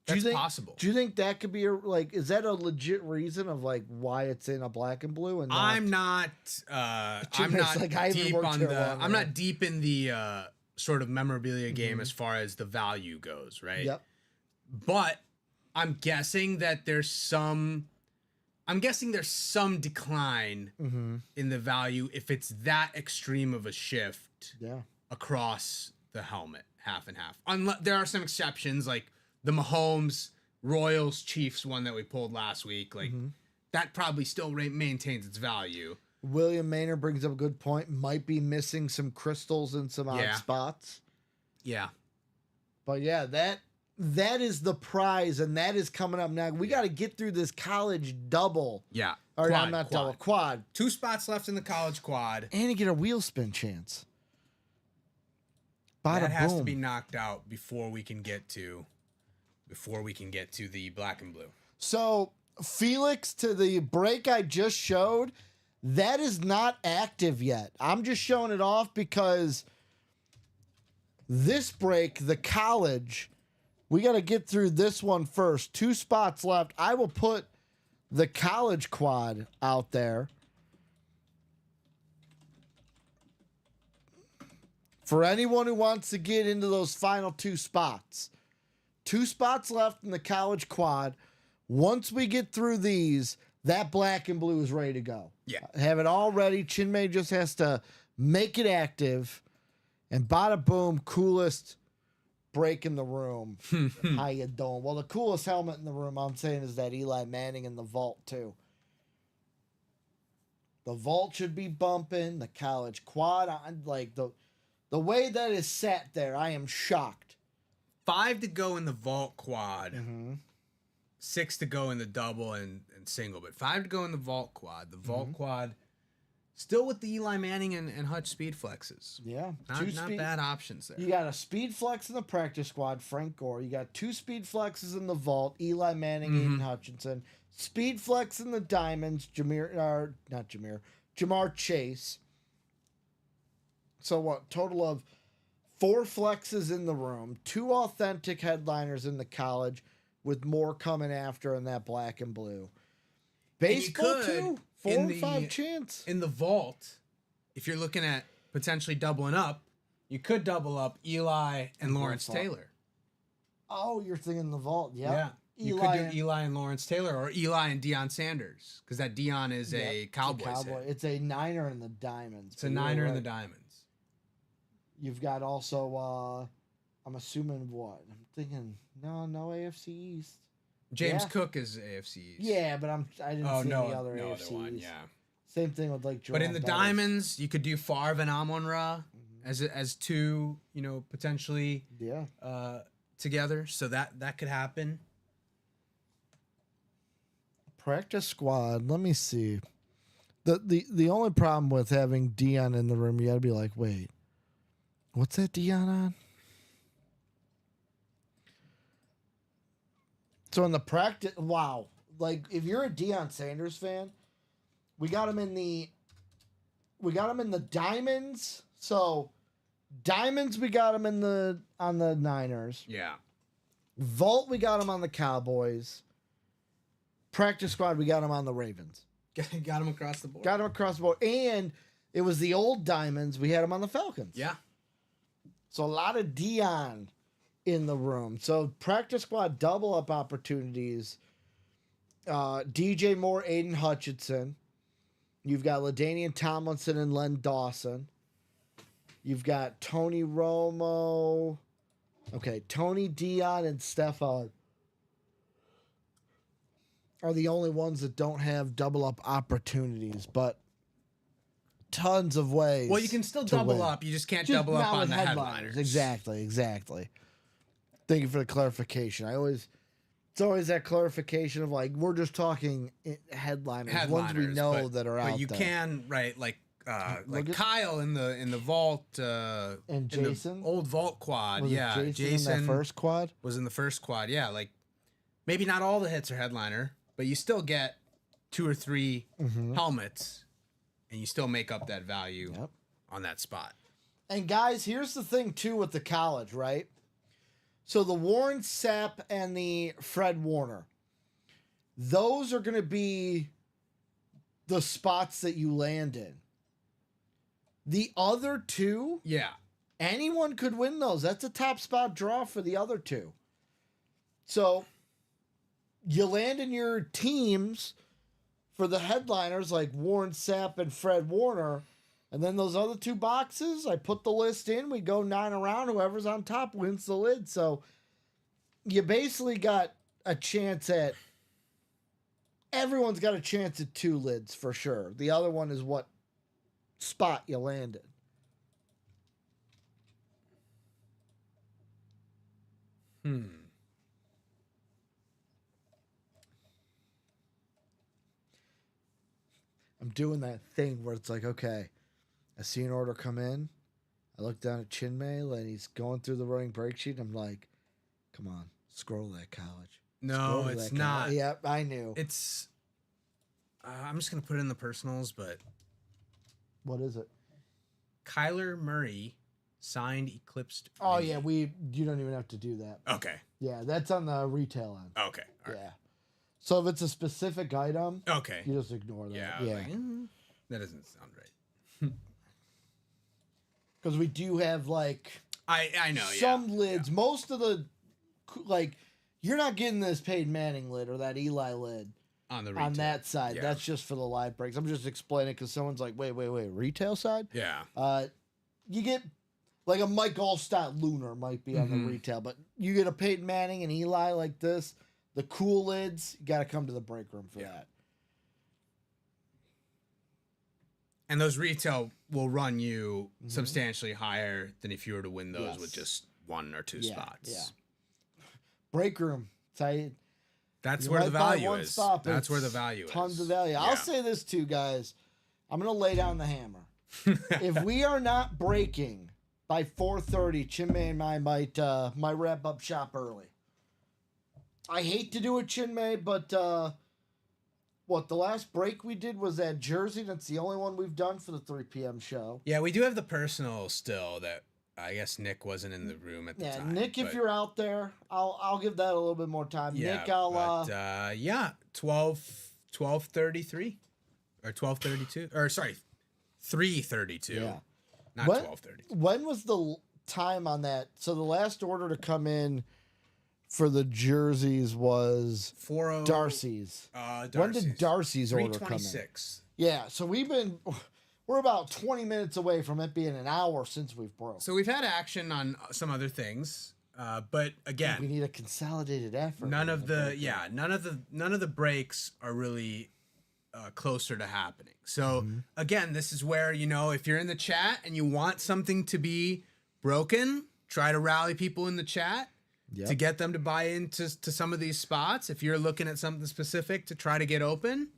Do you That's think, possible. Do you think that could be is that a legit reason of why it's in a black and blue? And not, I'm not Jimmy's like, I haven't deep worked on here the long I'm enough. not deep in the sort of memorabilia game as far as the value goes, right? Yep. But I'm guessing that there's some decline Mm-hmm. in the value if it's that extreme of a shift Yeah. across the helmet, half and half. There are some exceptions, like the Mahomes Royals Chiefs one that we pulled last week. Like that probably still maintains its value. William Maynard brings up a good point. Might be missing some crystals in some odd Yeah. spots. Yeah. But yeah, that is the prize, and that is coming up now. We got to get through this college double. Yeah. Or Quad, I'm not quad. double, quad. 2 spots left in the college quad. And you get a wheel spin chance. Bada That has to boom. be knocked out before we can get to the black and blue. So, Felix, to the break I just showed, that is not active yet. I'm just showing it off because this break, the college, we got to get through this one first. 2 spots left. I will put the college quad out there. For anyone who wants to get into those final 2 spots. 2 spots left in the college quad. Once we get through these, that black and blue is ready to go. Yeah. Have it all ready. Chinmay just has to make it active. And bada boom, coolest break in the room. How you doing? Well, the coolest helmet in the room, I'm saying, is that Eli Manning in the vault, too. The vault should be bumping. The college quad, the way that is sat there, I am shocked. 5 to go in the vault quad. Mm-hmm. 6 to go in the double and single, but 5 to go in the vault quad. The vault quad, still with the Eli Manning and Hutch speed flexes. Yeah. Not bad options there. You got a speed flex in the practice squad, Frank Gore. You got 2 speed flexes in the vault, Eli Manning, Aiden Hutchinson. Speed flex in the diamonds, Jamar Chase. So what? Total of 4 flexes in the room, 2 authentic headliners in the college, with more coming after in that black and blue. Baseball could, too. 4 in or the- 5 chance. In the vault, if you're looking at potentially doubling up, you could double up Eli and Lawrence vault. Taylor. Oh, you're thinking the vault. Yep. Yeah. You Eli could do Eli and Lawrence Taylor or Eli and Deion Sanders because that Deion is a Cowboys hit. It's a Niner in the diamonds. It's a but you're Niner in right. the Diamonds. You've got also, I'm assuming what? I'm thinking, no AFC East. James Yeah. Cook is AFC East. Yeah, but I didn't Oh, see no, any other no AFC other one, East. yeah. Same thing with like But in the Jerome Bettis. Diamonds, you could do Favre and Amon-Ra as 2, potentially Yeah. together. So that could happen. Practice squad. Let me see. The only problem with having Dion in the room, you got to be like, wait, what's that Dion on? So in the practice, wow. Like if you're a Deion Sanders fan, we got him in the diamonds. So diamonds, we got him on the Niners. Yeah. Vault, we got him on the Cowboys. Practice squad, we got him on the Ravens. Got him across the board. Got him across the board. And it was the old diamonds. We had him on the Falcons. Yeah. So a lot of Dion in the room. So practice squad double up opportunities. DJ Moore, Aiden Hutchinson. You've got LaDainian Tomlinson and Len Dawson. You've got Tony Romo. Okay, Tony, Dion, and Stefan are the only ones that don't have double up opportunities, but tons of ways. Well, you can still to double win. up. You just can't Just double up not on with the headliners. Exactly. Thank you for the clarification. It's always that clarification of like we're just talking headliners, ones we know that are out there. But you can, right, like Look at- Kyle in the vault and in Jason, the old vault quad. was it Yeah, Jason in that first quad. was in the first quad. Yeah, like maybe not all the hits are headliner, but you still get 2 or 3 helmets, and you still make up that value Yep. on that spot. And guys, here's the thing too with the college, right? So the Warren Sapp and the Fred Warner, those are going to be the spots that you land in. The other two, Yeah. anyone could win those. That's a top spot draw for the other two. So you land in your teams for the headliners like Warren Sapp and Fred Warner. And then those other 2 boxes, I put the list in. We go 9 around. Whoever's on top wins the lid. So you basically got a chance at... Everyone's got a chance at 2 lids for sure. The other one is what spot you landed. I'm doing that thing where it's like, okay, I see an order come in. I look down at Chinmay and he's going through the running break sheet. And I'm like, come on, scroll that college. No, Scroll to it's that not. college. Yep, I knew. It's. I'm just gonna put it in the personals, but What is it? Kyler Murray signed Eclipsed. Oh, Mini. yeah, you don't even have to do that. Okay. Yeah, that's on the retail end. Okay. All right. Yeah. So if it's a specific item, Okay. you just ignore that. Yeah. I was like, that doesn't sound right. Because we do have like I know. some yeah. lids. Yeah. Most of the like, you're not getting this Peyton Manning lid or that Eli lid On the retail. on that side. Yeah. That's just for the live breaks. I'm just explaining because someone's like, wait, retail side? Yeah. You get like a Mike Allstott Lunar might be on Mm-hmm. the retail, but you get a Peyton Manning and Eli like this. The cool lids, you got to come to the break room for that. And those retail will run you substantially higher than if you were to win those Yes. with just 1 or 2 spots. Yeah. Break room. That's You where the might buy value one is. spot, but That's where the it's value is. Tons of value. Yeah. I'll say this too, guys. I'm gonna lay down the hammer. If we are not breaking by 4:30, Chinmay and I might wrap up shop early. I hate to do it, Chinmay, but the last break we did was at Jersey. That's the only one we've done for the 3 p.m. show. Yeah, we do have the personal still that I guess Nick wasn't in the room at the Yeah, time. Nick, if but- you're out there, I'll give that a little bit more time. yeah, Nick, I'll but, yeah, 12:33 or 12:32 or sorry, 3:32. Yeah. Not What? 12:30. When was the time on that? So the last order to come in for the jerseys was 40 Darcy's. Darcy's. When did Darcy's order come in? 3:26. Yeah, so we're about 20 minutes away from it being an hour since we've broke. So we've had action on some other things, but we again, need a consolidated effort. none of the breaks are really closer to happening. So again, this is where, if you're in the chat and you want something to be broken, try to rally people in the chat to get them to buy into some of these spots. If you're looking at something specific to try to get open,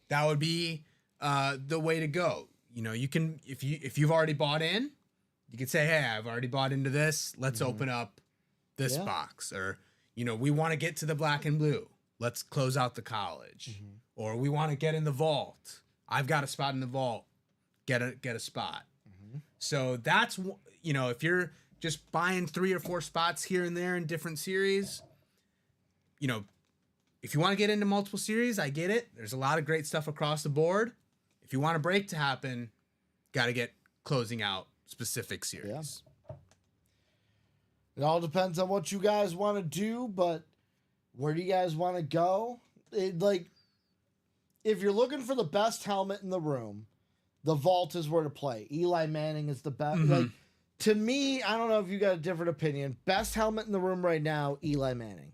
that would be the way to go. You can, if you've already bought in, you can say, hey, I've already bought into this. Let's open up this box. Or, we want to get to the black and blue. Let's close out the college. Or we want to get in the vault. I've got a spot in the vault. Get a spot. So that's, if you're just buying 3 or 4 spots here and there in different series, if you want to get into multiple series, I get it. There's a lot of great stuff across the board. If you want a break to happen, got to get closing out specific series. It all depends on what you guys want to do, but where do you guys want to go? If you're looking for the best helmet in the room, the vault is where to play. Eli Manning is the best. To me, I don't know if you got a different opinion. Best helmet in the room right now, Eli Manning.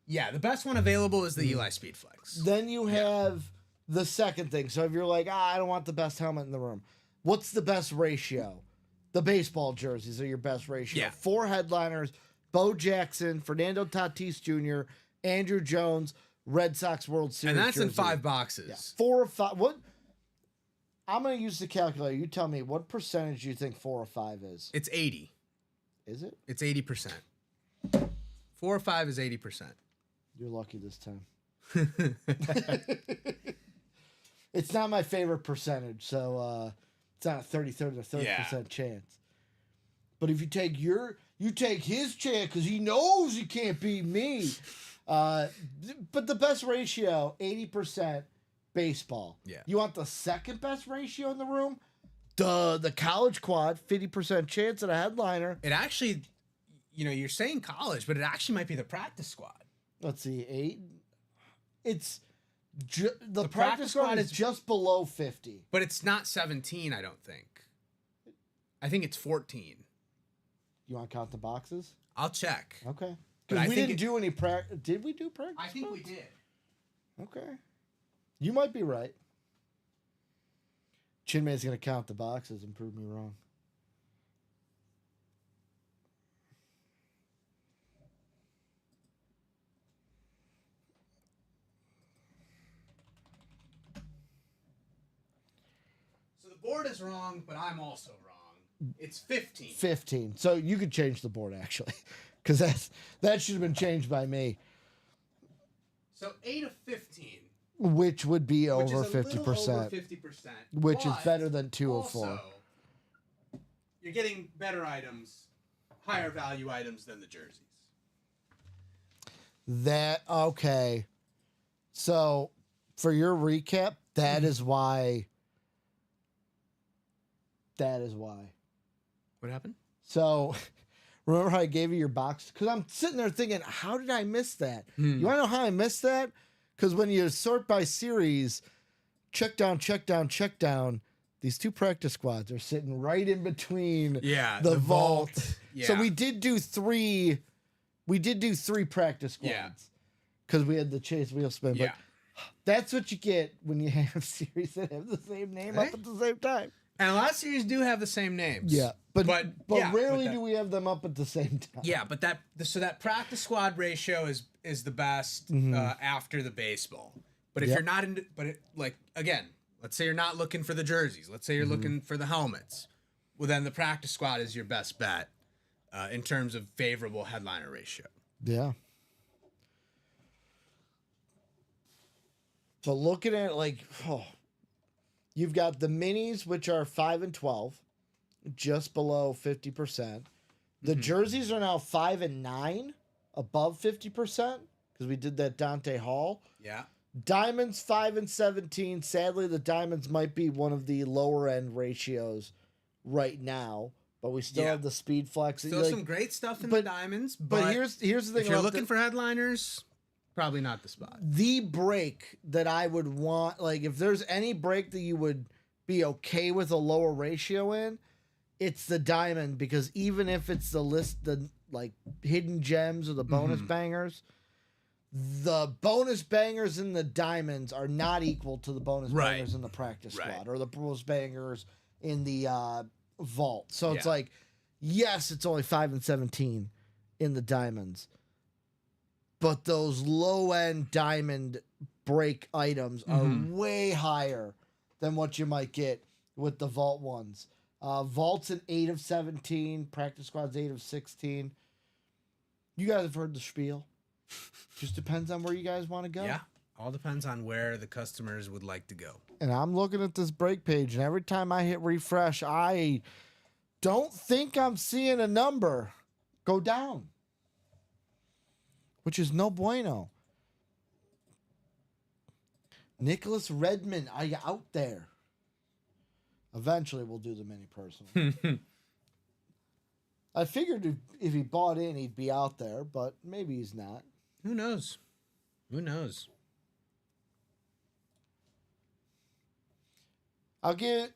Yeah, the best one available is the Eli Speedflex. Then you have the second thing. So if you're like, I don't want the best helmet in the room, what's the best ratio? The baseball jerseys are your best ratio. Yeah. 4 headliners: Bo Jackson, Fernando Tatis Jr., Andrew Jones, Red Sox World Series. And that's in jersey. 5 boxes. Yeah. 4 or 5. What? I'm going to use the calculator. You tell me what percentage you think 4 or 5 is. It's 80. Is it? It's 80%. 4 or 5 is 80%. You're lucky this time. It's not my favorite percentage, so it's not a 30% or 30% chance. But if you take his chance because he knows he can't beat me. But the best ratio, 80% baseball. Yeah. You want the second best ratio in the room? The college quad, 50% chance at a headliner. It actually, you're saying college, but it actually might be the practice squad. Let's see, 8. It's the practice practice squad squad is just below 50. But it's not 17, I don't think. I think it's 14. You want to count the boxes? I'll check. Okay. But I Because we think didn't do any practice. Did we do practice? I think we squads? did. Okay. You might be right. Chinmay's going to count the boxes and prove me wrong. So the board is wrong, but I'm also wrong. It's 15. 15. So you could change the board, actually. Because that should have been changed by me. So 8 of 15. Which would be Which over is a little 50%. over 50%. Which is but better than 2 of 4. also, you're getting better items, higher value items than the jerseys. Okay. So for your recap, that is why. That is why. What happened? So remember how I gave you your box? Because I'm sitting there thinking, how did I miss that? You want to know how I missed that? Because when you sort by series, check down, these 2 practice squads are sitting right in between the vault. Yeah. So we did do 3 practice squads. Yeah. Because we had the chase wheel spin. But Yeah. that's what you get when you have series that have the same name up at the same time. And a lot of series do have the same names. Yeah. But yeah, rarely but do we have them up at the same time. Yeah, but that practice squad ratio is the best after the baseball. But if Yep. you're not into, again, let's say you're not looking for the jerseys. Let's say you're looking for the helmets. Well, then the practice squad is your best bet in terms of favorable headliner ratio. Yeah. So looking at it you've got the minis, which are 5 and 12, just below 50%. The jerseys are now 5 and 9, above 50%, because we did that Dante Hall. Yeah. Diamonds 5 and 17. Sadly, the diamonds might be one of the lower end ratios right now, but we still have the speed flex. Still some great stuff in the diamonds, but here's the thing. If you're looking for headliners, probably not the spot. The break that I would want, if there's any break that you would be okay with a lower ratio in, it's the diamond, because even if it's the hidden gems or the bonus bangers, the bonus bangers in the diamonds are not equal to the bonus bangers in the practice squad or the bonus bangers in the vault. So it's yes, it's only 5 and 17 in the diamonds, but those low end diamond break items are way higher than what you might get with the vault ones. Vault's an 8 of 17, practice squad's 8 of 16. You guys have heard the spiel. Just depends on where you guys want to go. Yeah. All depends on where the customers would like to go. And I'm looking at this break page, and every time I hit refresh, I don't think I'm seeing a number go down, which is no bueno. Nicholas Redmond, are you out there? Eventually, we'll do the mini personal. I figured if he bought in, he'd be out there, but maybe he's not. Who knows? Who knows?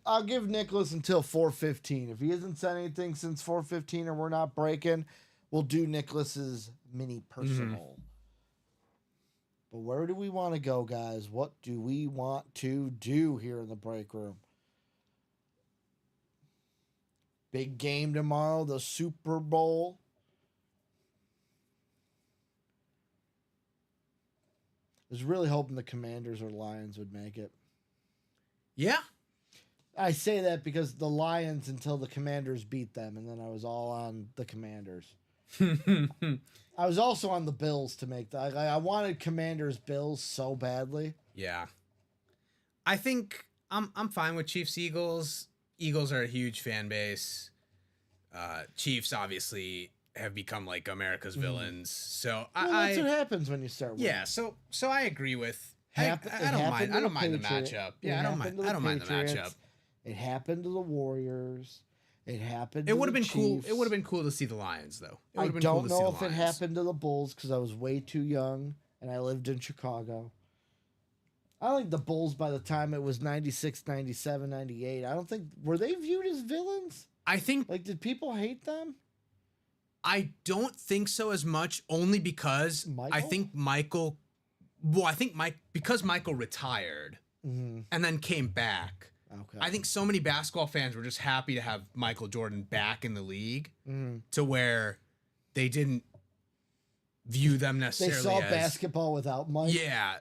I'll give Nicholas until 4:15. If he hasn't said anything since 4:15 or we're not breaking, we'll do Nicholas's mini personal. But where do we want to go, guys? What do we want to do here in the break room? Big game tomorrow, the Super Bowl. I was really hoping the Commanders or Lions would make it. Yeah. I say that because the Lions until the Commanders beat them, and then I was all on the Commanders. I was also on the Bills to make that. I wanted Commanders Bills so badly. Yeah. I think I'm fine with Chiefs Eagles. Eagles are a huge fan base. Chiefs obviously have become like America's villains. So Well, that's what happens when you start winning. yeah, so I agree with I It don't mind. happened to I don't the mind the Patriots. matchup. It Yeah, I don't happened mind. to I don't mind the Patriots. matchup. It happened to the Warriors. It happened. It to would have the been cool. Chiefs. It would have been cool to see the Lions, though. It would I have been don't cool to see know the if it Lions. happened to the Bulls because I was way too young and I lived in Chicago. I think the Bulls, by the time it was 96, 97, 98, I don't think, were they viewed as villains? I think Like, did people hate them? I don't think so as much, only because I Michael? think Michael. Well, I think because Michael retired Mm-hmm. and then came back. Okay. I think so many basketball fans were just happy to have Michael Jordan back in the league, Mm-hmm. to where they didn't view them They necessarily saw as basketball without Mike. yeah.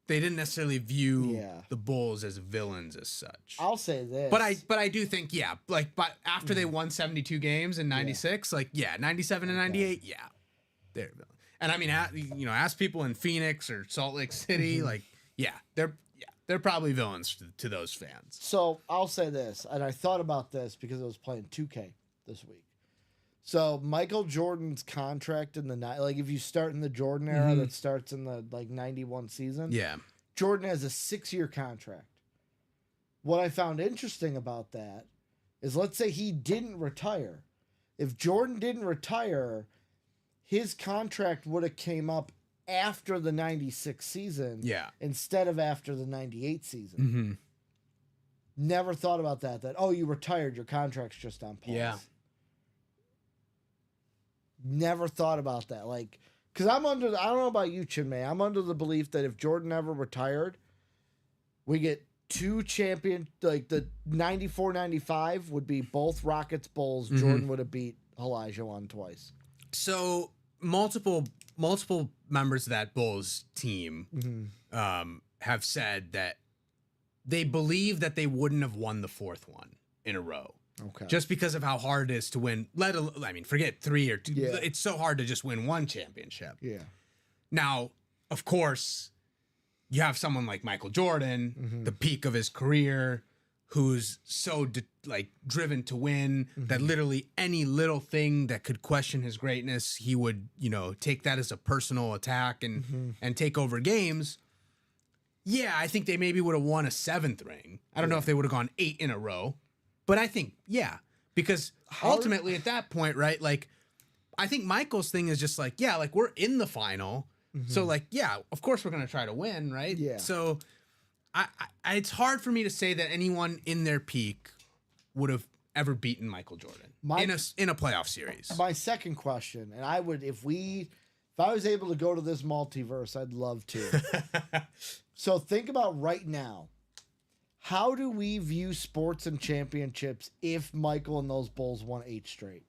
They didn't necessarily view Yeah. the Bulls as villains as such. I'll say this. But I do think, yeah, like, but after they won 72 games in 96, like, yeah, 97 and 98, yeah, they're villains. And I mean, ask people in Phoenix or Salt Lake City, like, they're probably villains to those fans. So I'll say this, and I thought about this because I was playing 2K this week. So Michael Jordan's contract in the night, like if you start in the Jordan era, that starts in the 91 season. Yeah. Jordan has a 6-year contract. What I found interesting about that is, let's say he didn't retire. If Jordan didn't retire, his contract would have came up after the 96 season Yeah. instead of after the 98 season. Mm-hmm. Never thought about that. Oh, you retired, your contract's just on pause. Yeah. Never thought about that. Like, because I don't know about you, Chinmay. I'm under the belief that if Jordan ever retired, we get 2 champion, like the 94-95 would be both Rockets Bulls. Jordan would have beat Olajuwon twice. So multiple members of that Bulls team have said that they believe that they wouldn't have won the 4th one in a row. Okay. Just because of how hard it is to win, forget 3 or 2. Yeah. It's so hard to just win one championship. Yeah. Now, of course, you have someone like Michael Jordan, the peak of his career, who's so driven to win that literally any little thing that could question his greatness, he would, take that as a personal attack and take over games. Yeah, I think they maybe would have won a 7th ring. I don't know if they would have gone 8 in a row. But I think, yeah, because ultimately at that point, right, like, I think Michael's thing is just like, yeah, like, we're in the final. So, like, yeah, of course we're going to try to win, right? Yeah. So, I it's hard for me to say that anyone in their peak would have ever beaten Michael Jordan in a playoff series. My second question, and I would, if I was able to go to this multiverse, I'd love to. So think about right now. How do we view sports and championships if Michael and those Bulls won 8 straight?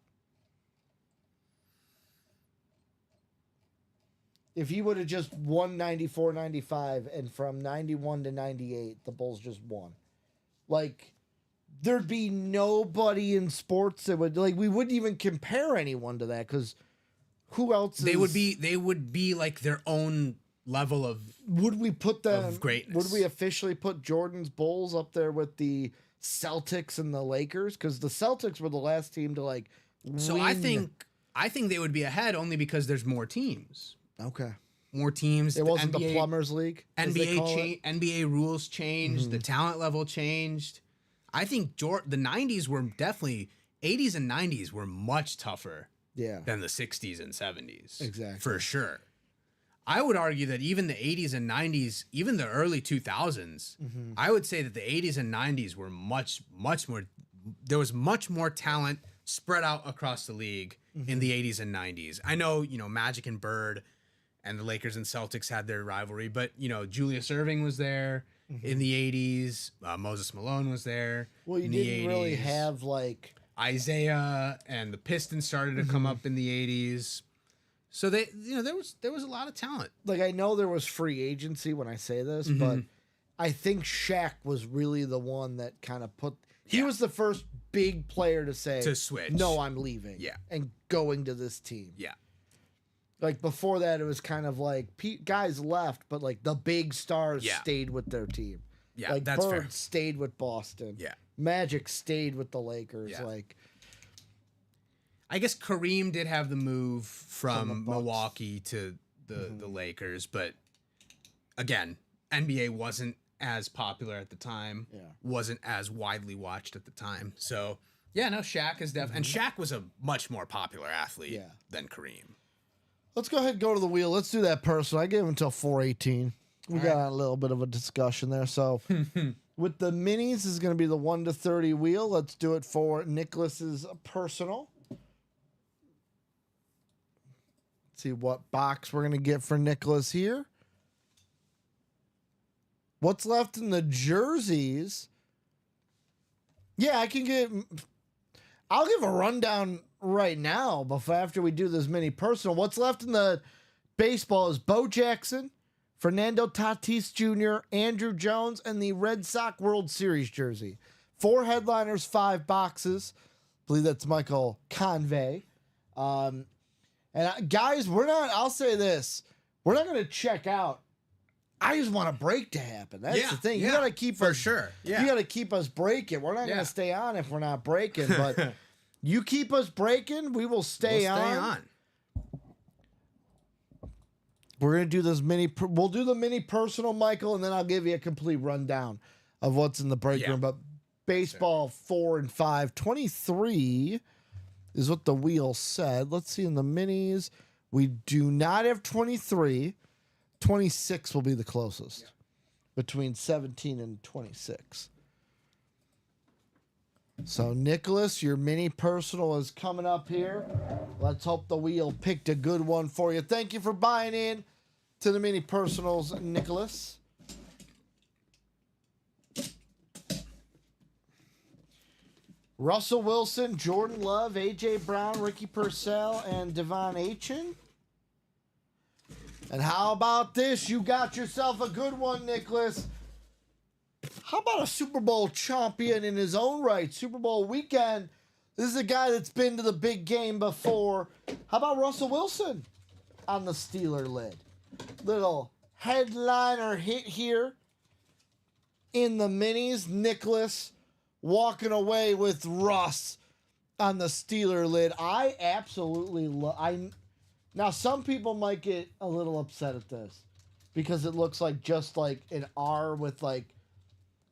If he would have just won 94, 95, and from 91 to 98, the Bulls just won. Like, there'd be nobody in sports that would, like, we wouldn't even compare anyone to that, because who else They would be like their own level of Would we put them? of greatness. Would we officially put Jordan's Bulls up there with the Celtics and the Lakers? Because the Celtics were the last team to like. So win. I think they would be ahead only because there's more teams. Okay. More teams. It wasn't the NBA Plumbers League. as they call it? NBA rules changed. The talent level changed. I think the 90s were definitely 80s and 90s were much tougher Yeah. than the 60s and 70s. Exactly. For sure. I would argue that even the 80s and 90s, even the early 2000s, I would say that the 80s and 90s were much more. There was much more talent spread out across the league in the 80s and 90s. I know, Magic and Bird and the Lakers and Celtics had their rivalry, but, Julius Erving was there in the 80s. Moses Malone was there. Well, you in the didn't 80s. really have like Isaiah and the Pistons started to come up in the 80s. So there was a lot of talent. like I know there was free agency when I say this, but I think Shaq was really the one that kind of put. He was the first big player to say To switch. No, I'm leaving. Yeah. and going to this team. Yeah. Like before that, it was kind of like guys left, but like the big stars Yeah. stayed with their team. Yeah, like that's Bird fair. stayed with Boston. Yeah. Magic stayed with the Lakers. Yeah. Like I guess Kareem did have the move From the from Bucks. Milwaukee to the Lakers, but again, NBA wasn't as popular at the time. Yeah. Wasn't as widely watched at the time. So yeah, no, Shaq is and Shaq was a much more popular athlete Yeah. than Kareem. let's go ahead and go to the wheel. Let's do that personal. I gave him until 4:18. We got a little bit of a discussion there. So with the minis, this is going to be the 1 to 30 wheel. Let's do it for Nicholas's personal. See what box we're going to get for Nicholas here. What's left in the jerseys? Yeah, I'll give a rundown right now after we do this mini personal. What's left in the baseball is Bo Jackson, Fernando Tatis Jr., Andrew Jones, and the Red Sox World Series jersey. 4 headliners, 5 boxes. I believe that's Michael Convey. Guys, I'll say this. We're not going to check out. I just want a break to happen. That's the thing. You got to keep for us, sure. Yeah. You got to keep us breaking. We're not going Yeah. to stay on if we're not breaking, but you keep us breaking, we will stay on. We're going to do this we'll do the mini personal, Michael, and then I'll give you a complete rundown of what's in the break room. But baseball 4 and 5, 23 is what the wheel said. Let's see in the minis. We do not have 23. 26 will be the closest between 17 and 26. So, Nicholas, your mini personal is coming up here. Let's hope the wheel picked a good one for you. Thank you for buying in to the mini personals, Nicholas. Russell Wilson, Jordan Love, A.J. Brown, Ricky Purcell, and Devon Achen. And how about this? You got yourself a good one, Nicholas. How about a Super Bowl champion in his own right? Super Bowl weekend. This is a guy that's been to the big game before. How about Russell Wilson on the Steeler lid? Little headliner hit here in the minis. Nicholas walking away with Russ on the Steeler lid. I absolutely love. Now, some people might get a little upset at this because it looks like just like an R with like.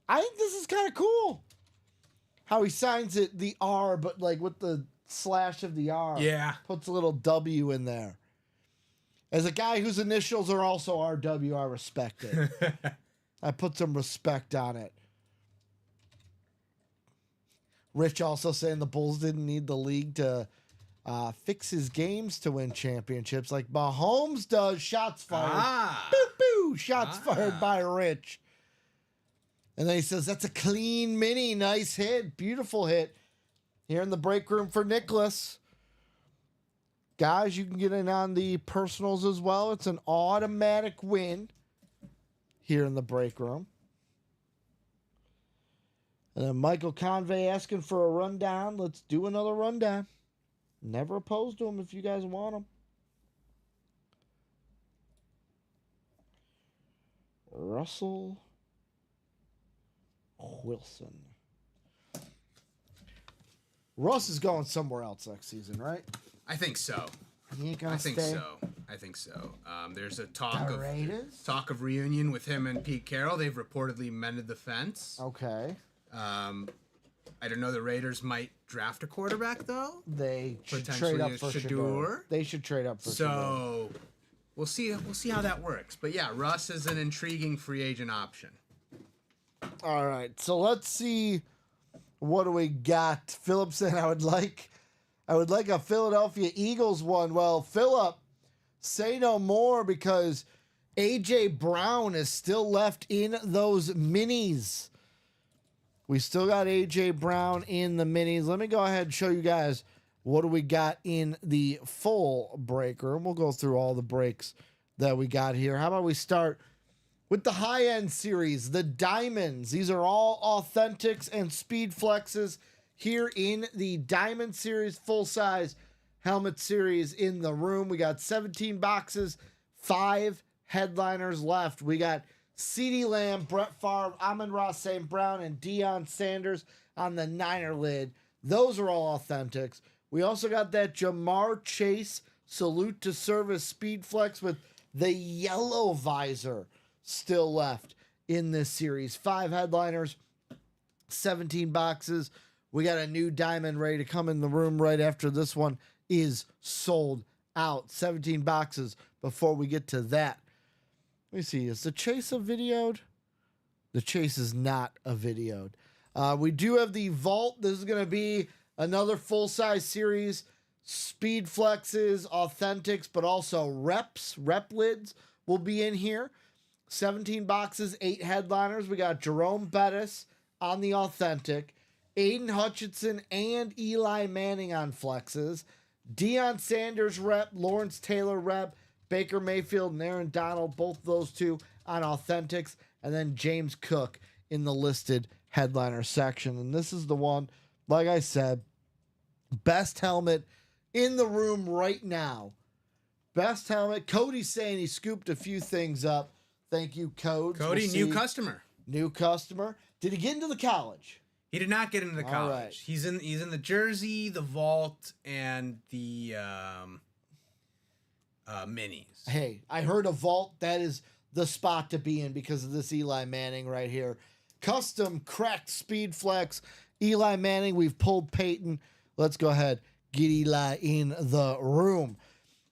I think this is kind of cool. How he signs it, the R, but like with the slash of the R. Yeah. Puts a little W in there. As a guy whose initials are also RW, I respect it. I put some respect on it. Rich also saying the Bulls didn't need the league to fix his games to win championships like Mahomes does. Shots fired. Boo, boo. Shots fired by Rich. And then he says, that's a clean mini. Nice hit. Beautiful hit. Here in the break room for Nicholas. Guys, you can get in on the personals as well. It's an automatic win here in the break room. And then Michael Convey asking for a rundown. Let's do another rundown. Never opposed to him if you guys want him. Russell Wilson. Russ is going somewhere else next season, right? I think so. He ain't gonna I think stay. so. I think so. There's a talk The of Raiders? talk of reunion with him and Pete Carroll. They've reportedly mended the fence. Okay. I don't know. The Raiders might draft a quarterback though. They should Potentially trade up a for Shador. Shador. They should trade up for Shador. So we'll see how that works. But yeah, Russ is an intriguing free agent option. All right, so let's see. What do we got? Philip saying I would like a Philadelphia Eagles one. Well, Philip, say no more because AJ Brown is still left in those minis. We still got AJ Brown in the minis. Let me go ahead and show you guys what do we got in the full break room. We'll go through all the breaks that we got here. How about we start with the high-end series, the Diamonds. These are all Authentics and Speed Flexes here in the Diamond Series full-size helmet series in the room. We got 17 boxes, 5 headliners left. We got CeeDee Lamb, Brett Favre, Amon-Ra St. Brown, and Deion Sanders on the Niner lid. Those are all Authentics. We also got that Jamar Chase Salute to Service Speed Flex with the yellow visor still left in this series. 5 headliners, 17 boxes. We got a new diamond ready to come in the room right after this one is sold out. 17 boxes before we get to that. Let me see. Is the chase a videoed? The chase is not a videoed. We do have the vault. This is going to be another full-size series. Speed flexes, Authentics, but also rep lids will be in here. 17 boxes, 8 headliners. We got Jerome Bettis on the Authentic, Aiden Hutchinson and Eli Manning on flexes, Deion Sanders rep, Lawrence Taylor rep, Baker Mayfield and Aaron Donald, both those two on Authentics, and then James Cook in the listed headliner section. And this is the one, like I said, best helmet in the room right now. Best helmet. Cody's saying he scooped a few things up. Thank you, Cody. Cody, new customer. New customer. Did he get into the college? He did not get into the college. Right. He's in the jersey, the vault, and the minis. Hey, I heard a vault. That is the spot to be in because of this Eli Manning right here. Custom cracked speed flex. Eli Manning, we've pulled Peyton. Let's go ahead. Get Eli in the room.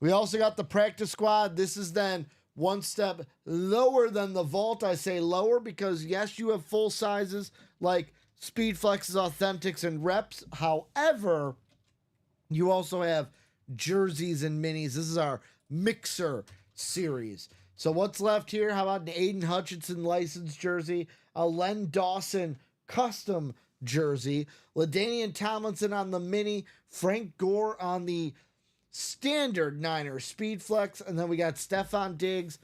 We also got the practice squad. This is then one step lower than the vault. I say lower because, yes, you have full sizes like Speed Flexes, Authentics, and reps. However, you also have jerseys and minis. This is our mixer series. So what's left here? How about an Aiden Hutchinson licensed jersey, a Len Dawson custom jersey, LaDainian Tomlinson on the mini, Frank Gore on the standard Niners Speed Flex, and then we got Stephon Diggs,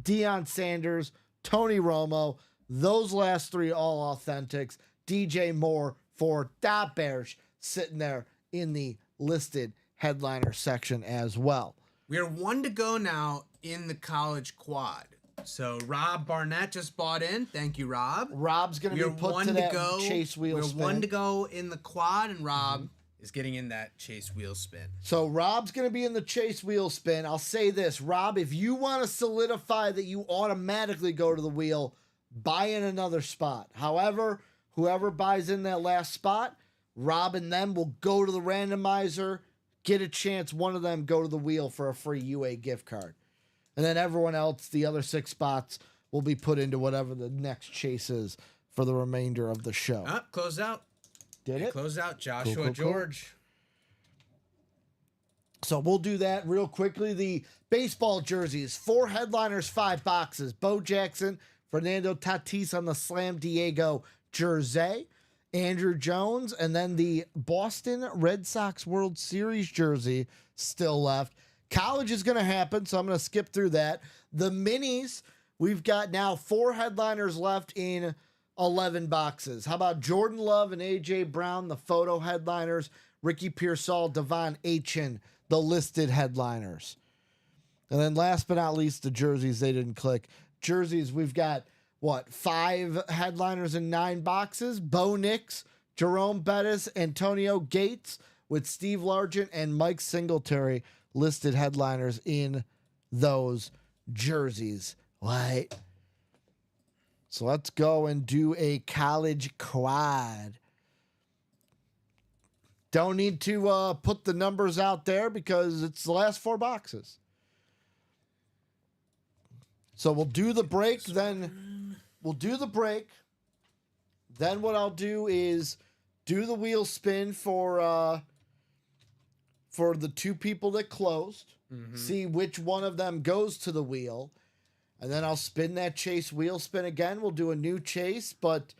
Deion Sanders, Tony Romo. Those last 3 all Authentics. DJ Moore for Da Bears sitting there in the listed headliner section as well. We are 1 to go now in the college quad. So Rob Barnett just bought in. Thank you, Rob. Rob's going to be put to that chase wheel spin. We're 1 to go in the quad, and Rob is getting in that chase wheel spin. So Rob's going to be in the chase wheel spin. I'll say this, Rob, if you want to solidify that you automatically go to the wheel, buy in another spot. However, whoever buys in that last spot, Rob and them will go to the randomizer, get a chance, one of them go to the wheel for a free UA gift card. And then everyone else, the other 6 spots, will be put into whatever the next chase is for the remainder of the show. Closed out. Did it? Closed out. Joshua Cool. George. So we'll do that real quickly. The baseball jerseys, 4 headliners, 5 boxes. Bo Jackson, Fernando Tatis on the Slam Diego jersey, Andrew Jones, and then the Boston Red Sox World Series jersey still left. College is going to happen, so I'm going to skip through that. The minis, we've got now 4 headliners left in 11 boxes. How about Jordan Love and A.J. Brown, the photo headliners, Ricky Pearsall, Devon Achen, the listed headliners. And then last but not least, the jerseys, they didn't click. Jerseys, we've got, 5 headliners in 9 boxes. Bo Nix, Jerome Bettis, Antonio Gates with Steve Largent and Mike Singletary listed headliners in those jerseys. Right. So let's go and do a college quad. Don't need to put the numbers out there because it's the last 4 boxes. So we'll do the break, then we'll do the break. Then what I'll do is do the wheel spin for the two people that closed. See which one of them goes to the wheel. And then I'll spin that chase wheel spin again. We'll do a new chase, but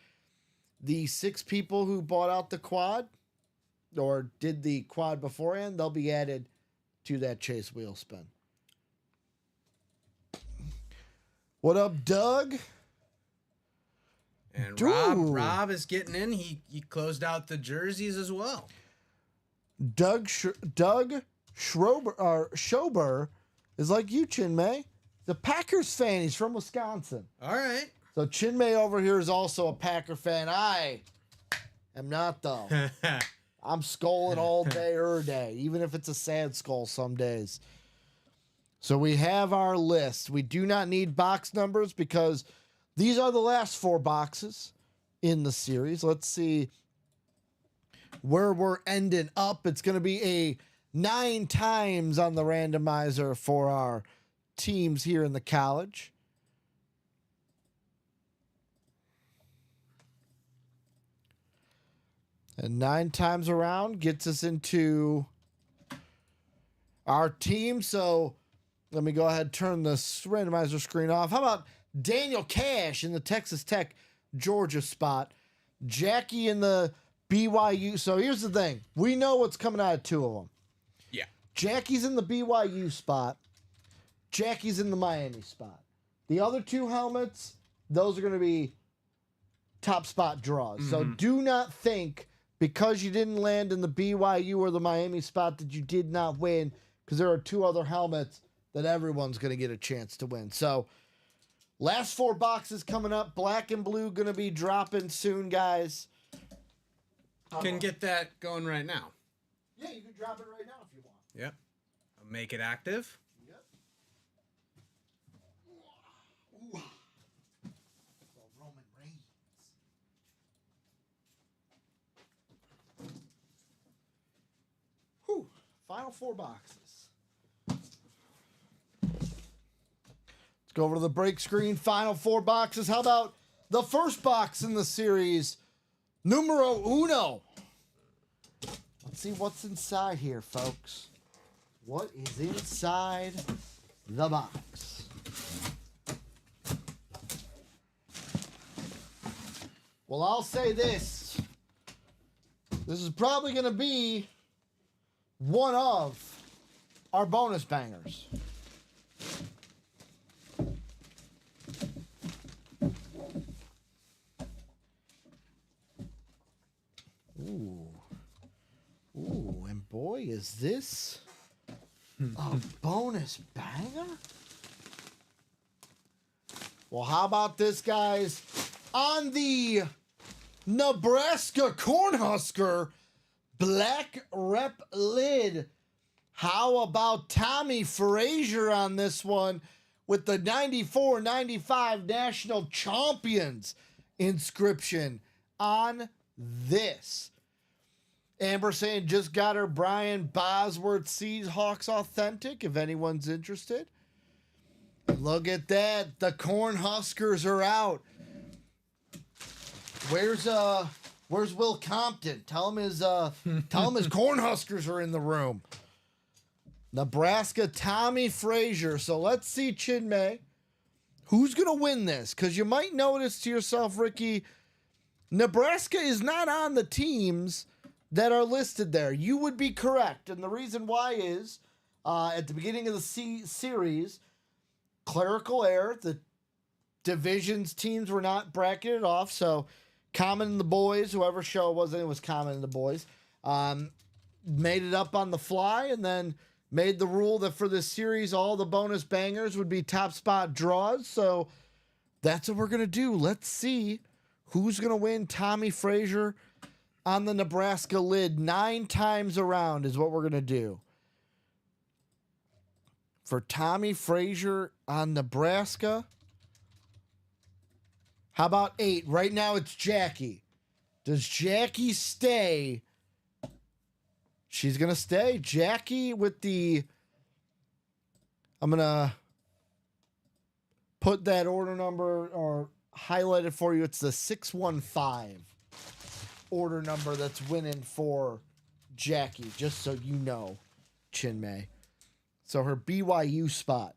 the 6 people who bought out the quad or did the quad beforehand, they'll be added to that chase wheel spin. What up, Doug? And Dude. Rob is getting in. He closed out the jerseys as well. Doug Schober is like you, Chin May. The Packers fan. He's from Wisconsin. All right. So Chin May over here is also a Packer fan. I am not, though. I'm skulling all day, every day, even if it's a sad skull some days. So we have our list. We do not need box numbers because these are the last 4 boxes in the series. Let's see where we're ending up. It's going to be a 9 times on the randomizer for our teams here in the college. And 9 times around gets us into our team. So let me go ahead and turn the randomizer screen off. How about Daniel Cash in the Texas Tech, Georgia spot? Jackie in the BYU. So here's the thing. We know what's coming out of 2 of them. Yeah. Jackie's in the BYU spot. Jackie's in the Miami spot. The other 2 helmets, those are going to be top spot draws. So do not think because you didn't land in the BYU or the Miami spot that you did not win, because there are 2 other helmets that everyone's going to get a chance to win. So last 4 boxes coming up. Black and blue going to be dropping soon, guys. Can get that going right now. Yeah, you can drop it right now if you want. Yep. I'll make it active. Yep. Ooh. Well, Roman Reigns. Whew. Final 4 boxes. Let's go over to the break screen. Final 4 boxes. How about the first box in the series? Numero uno. Let's see what's inside here, folks. What is inside the box? Well, I'll say this. This is probably going to be one of our bonus bangers. Ooh, and boy, is this a bonus banger? Well, how about this, guys? On the Nebraska Cornhusker black rep lid, how about Tommy Frazier on this one with the 94-95 National Champions inscription on this? Amber saying just got her Brian Bosworth Seahawks Authentic, if anyone's interested. Look at that. The Cornhuskers are out. Where's Will Compton? Tell him his Cornhuskers are in the room. Nebraska Tommy Frazier. So let's see, Chin May. Who's gonna win this? Because you might notice to yourself, Ricky, Nebraska is not on the teams that are listed there. You would be correct. And the reason why is at the beginning of the series, clerical error, the divisions teams were not bracketed off. So Common and the boys, whoever show it was Common and the boys, made it up on the fly and then made the rule that for this series, all the bonus bangers would be top spot draws. So that's what we're going to do. Let's see who's going to win Tommy Frazier on the Nebraska lid 9 times around is what we're going to do. For Tommy Frazier on Nebraska, how about 8? Right now it's Jackie. Does Jackie stay? She's going to stay. Jackie with the... I'm going to put that order number or highlight it for you. It's the 615 order number that's winning for Jackie, just so you know, Chinmay. So her BYU spot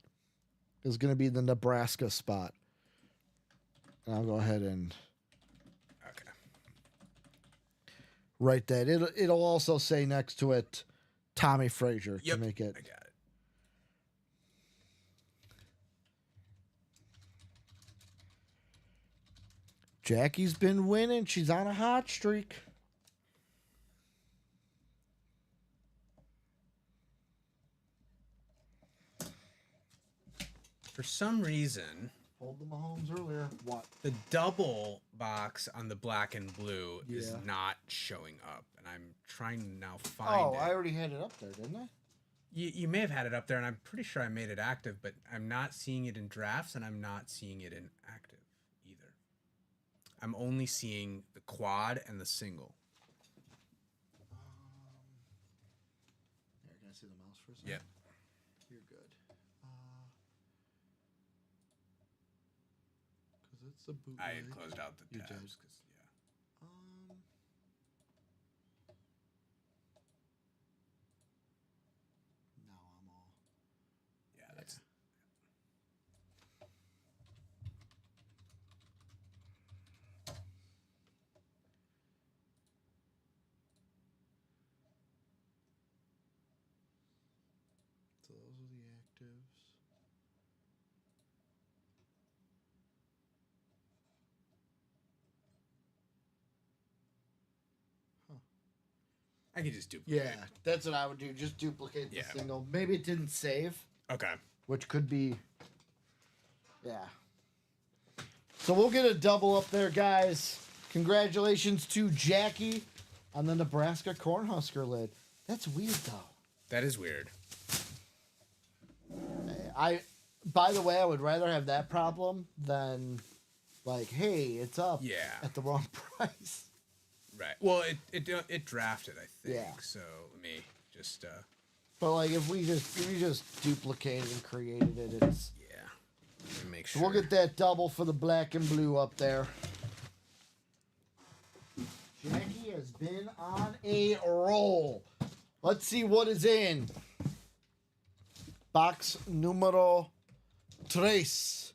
is going to be the Nebraska spot. And I'll go ahead and Okay. write that. It'll also say next to it Tommy Frazier Yep. to make it. I got it. Jackie's been winning. She's on a hot streak. For some reason, Hold the Mahomes earlier. What? the double box on the black and blue is Yeah. not showing up, and I'm trying to now Oh, find it. I already had it up there, didn't I? You may have had it up there, and I'm pretty sure I made it active, but I'm not seeing it in drafts, and I'm not seeing it in active either. I'm only seeing the quad and the single. Here, can I see the mouse for a second? Yep. You're good. Because it's a bootleg. I had closed out the You tabs did. because Now I'm all. yeah, that's So those are the actives. I can just duplicate. Yeah, that's what I would do. Just duplicate the Yeah. single. Maybe it didn't save, Okay. which could be. Yeah. So we'll get a double up there, guys. Congratulations to Jackie on the Nebraska Cornhusker lid. That's weird, though. That is weird. By the way, I would rather have that problem than, like, hey, it's up Yeah. at the wrong price. Right. Well, it drafted, I think. Yeah. So let me just But like, if we just duplicated and created it, it's. yeah. Let me make So sure. we'll get that double for the black and blue up there. Jackie has been on a roll. Let's see what is in box numero tres.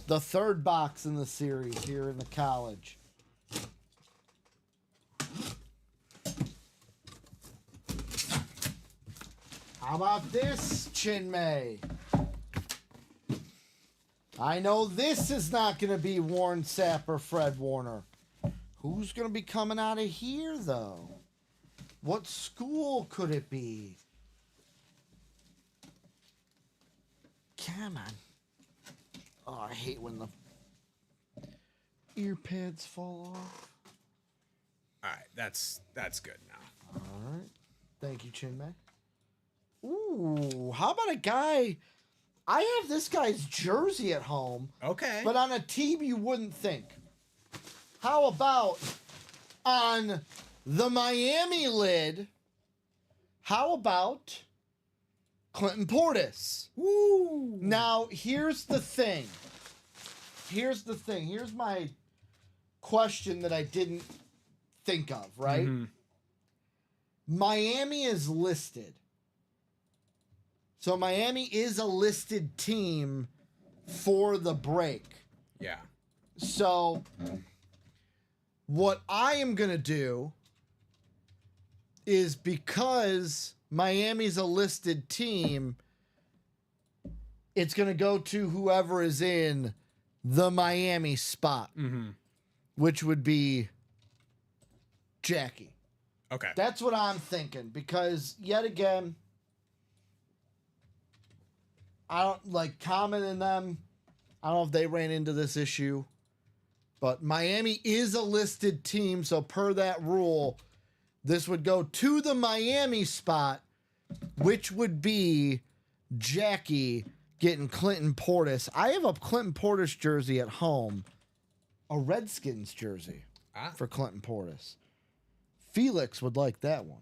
The third box in the series here in the college. How about this, Chinmay? I know this is not going to be Warren Sapp or Fred Warner. Who's going to be coming out of here, though? What school could it be? Come on. Oh, I hate when the ear pads fall off. All right, that's good now. All right. Thank you, Chinmay. Ooh, how about a guy? I have this guy's jersey at home, Okay. but on a team you wouldn't think. How about on the Miami lid? How about Clinton Portis? Woo. Now, here's the thing. Here's my question that I didn't think of, right? Mhm. Miami is listed. So Miami is a listed team for the break. Yeah. So what I am going to do is, because Miami's a listed team, it's going to go to whoever is in the Miami spot, Mm-hmm. which would be Jackie. Okay. That's what I'm thinking, because yet again, I don't like Common and them. I don't know if they ran into this issue, but Miami is a listed team, so per that rule, this would go to the Miami spot, which would be Jackie getting Clinton Portis. I have a Clinton Portis jersey at home, a Redskins jersey for Clinton Portis. Felix would like that one.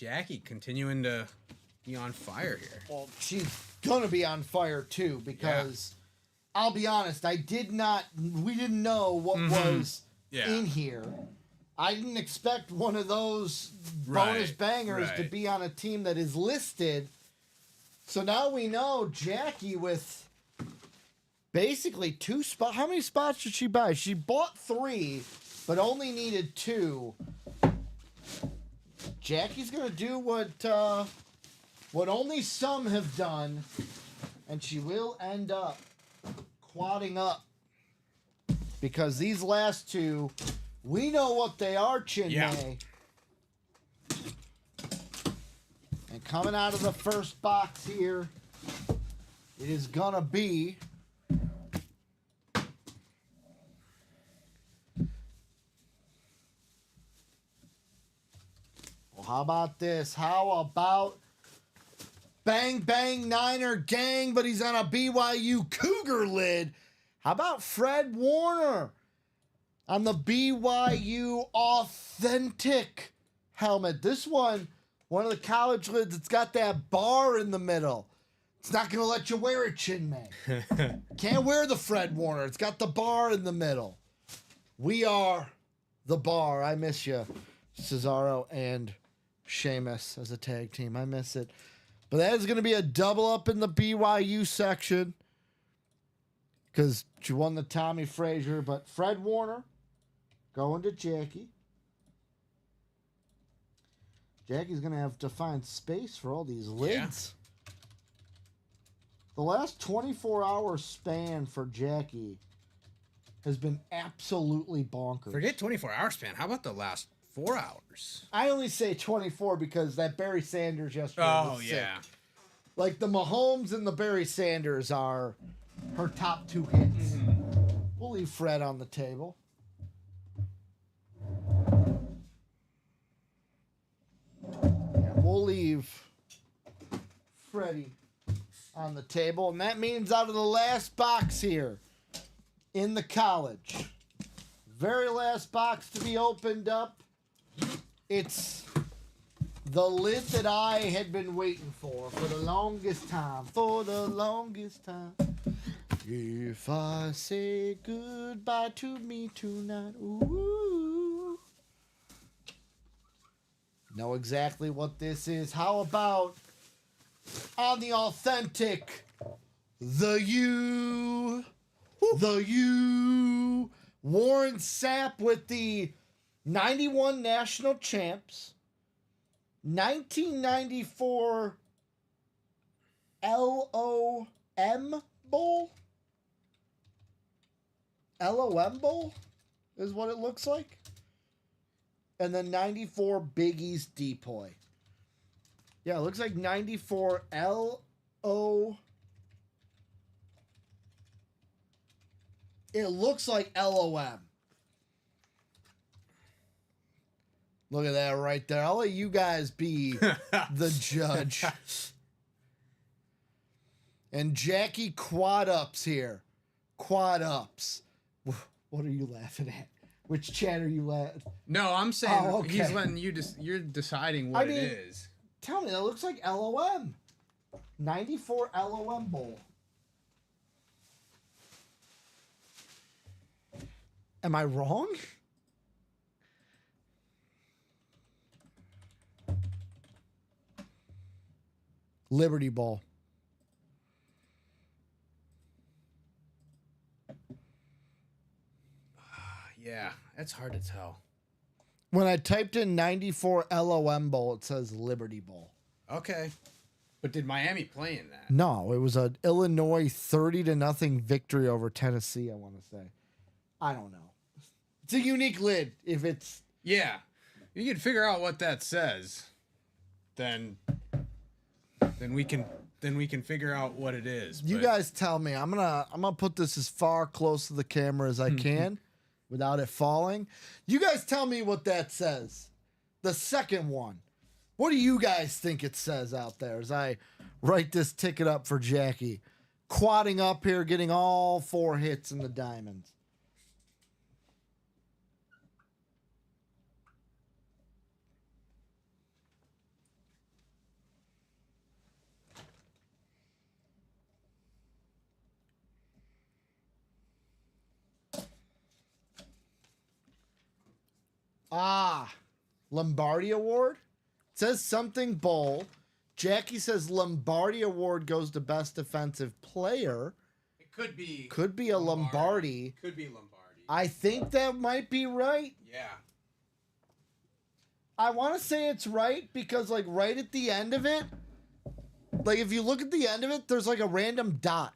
Jackie continuing to be on fire here. Well, she's gonna be on fire too because I'll be honest, we didn't know what was in here. I didn't expect one of those bonus bangers to be on a team that is listed. So now we know Jackie with basically 2 spots. How many spots did she buy? She bought 3, but only needed 2. Jackie's gonna do what only some have done, and she will end up quadding up because these last 2, we know what they are, Chinmay. Yeah. And coming out of the first box here, it is gonna be how about this? How about Bang Bang Niner Gang, but he's on a BYU Cougar lid. How about Fred Warner on the BYU Authentic helmet? This one of the college lids, it's got that bar in the middle. It's not going to let you wear it, Chinmay. Can't wear the Fred Warner. It's got the bar in the middle. We are the bar. I miss you, Cesaro and Sheamus as a tag team. I miss it. But that is going to be a double up in the BYU section because she won the Tommy Frazier. But Fred Warner going to Jackie. Jackie's going to have to find space for all these lids. Yeah. The last 24-hour span for Jackie has been absolutely bonkers. Forget 24-hour span. How about the last 4 hours? I only say 24 because that Barry Sanders yesterday was sick. Like the Mahomes and the Barry Sanders are her top 2 hits. We'll leave Fred on the table. We'll leave Freddie on the table. And that means out of the last box here in the college, very last box to be opened up, it's the lid that I had been waiting for the longest time. For the longest time. If I say goodbye to me tonight, ooh. Know exactly what this is. How about on the Authentic, the U, Warren Sapp with the 91 national champs, 1994 LOM Bowl? LOM Bowl is what it looks like. And then 94 Big East Depoy. Yeah, it looks like 94 LO. It looks like LOM. Look at that right there. I'll let you guys be the judge. And Jackie quad ups here. Quad ups. What are you laughing at? Which chat are you laughing? No, I'm saying he's letting you you're deciding what it is. Tell me, that looks like LOM. 94 LOM Bowl. Am I wrong? Liberty Bowl. Yeah, that's hard to tell. When I typed in 94 LOM Bowl, it says Liberty Bowl. Okay. But did Miami play in that? No, it was an Illinois 30-0 victory over Tennessee, I want to say. I don't know. It's a unique lid. If it's... Yeah. You can figure out what that says. Then we can figure out what it is. You guys tell me. I'm gonna put this as far close to the camera as I can without it falling. You guys tell me what that says. The second one. What do you guys think it says out there as I write this ticket up for Jackie? Quadding up here, getting all 4 hits in the diamonds. Lombardi Award. It says something bowl. Jackie says Lombardi Award goes to best defensive player. It could be. Could be a Lombardi. Could be Lombardi. I think that might be right. Yeah. I want to say it's right because, like, right at the end of it, like, if you look at the end of it, there's like a random dot.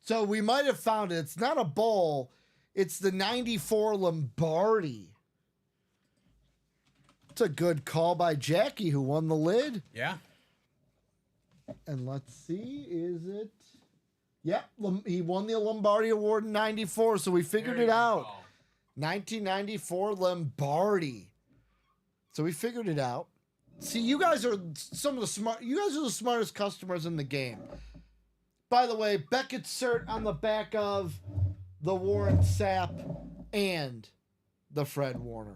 So we might have found it. It's not a bowl. It's the 94 Lombardi. It's a good call by Jackie, who won the lid. Yeah. And let's see, is it? Yep, he won the Lombardi Award in 94, so we figured Very it good out. call. 1994 Lombardi. So we figured it out. See, you guys are some of the smart. You guys are the smartest customers in the game. By the way, Beckett's cert on the back of the Warren Sapp and the Fred Warner.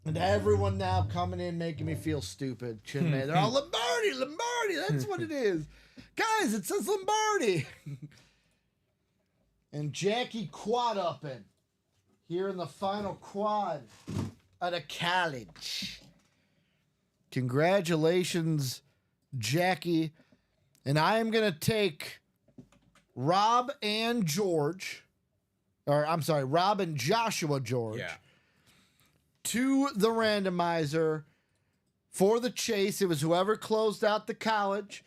And everyone now coming in making me feel stupid. Chin May. They're all Lombardi, Lombardi. That's what it is. Guys, it says Lombardi. And Jackie quad upping here in the final quad at a college. Congratulations, Jackie. And I am going to take Rob and George, or I'm sorry, Rob and Joshua George, Yeah. to the randomizer for the chase. It was whoever closed out the college.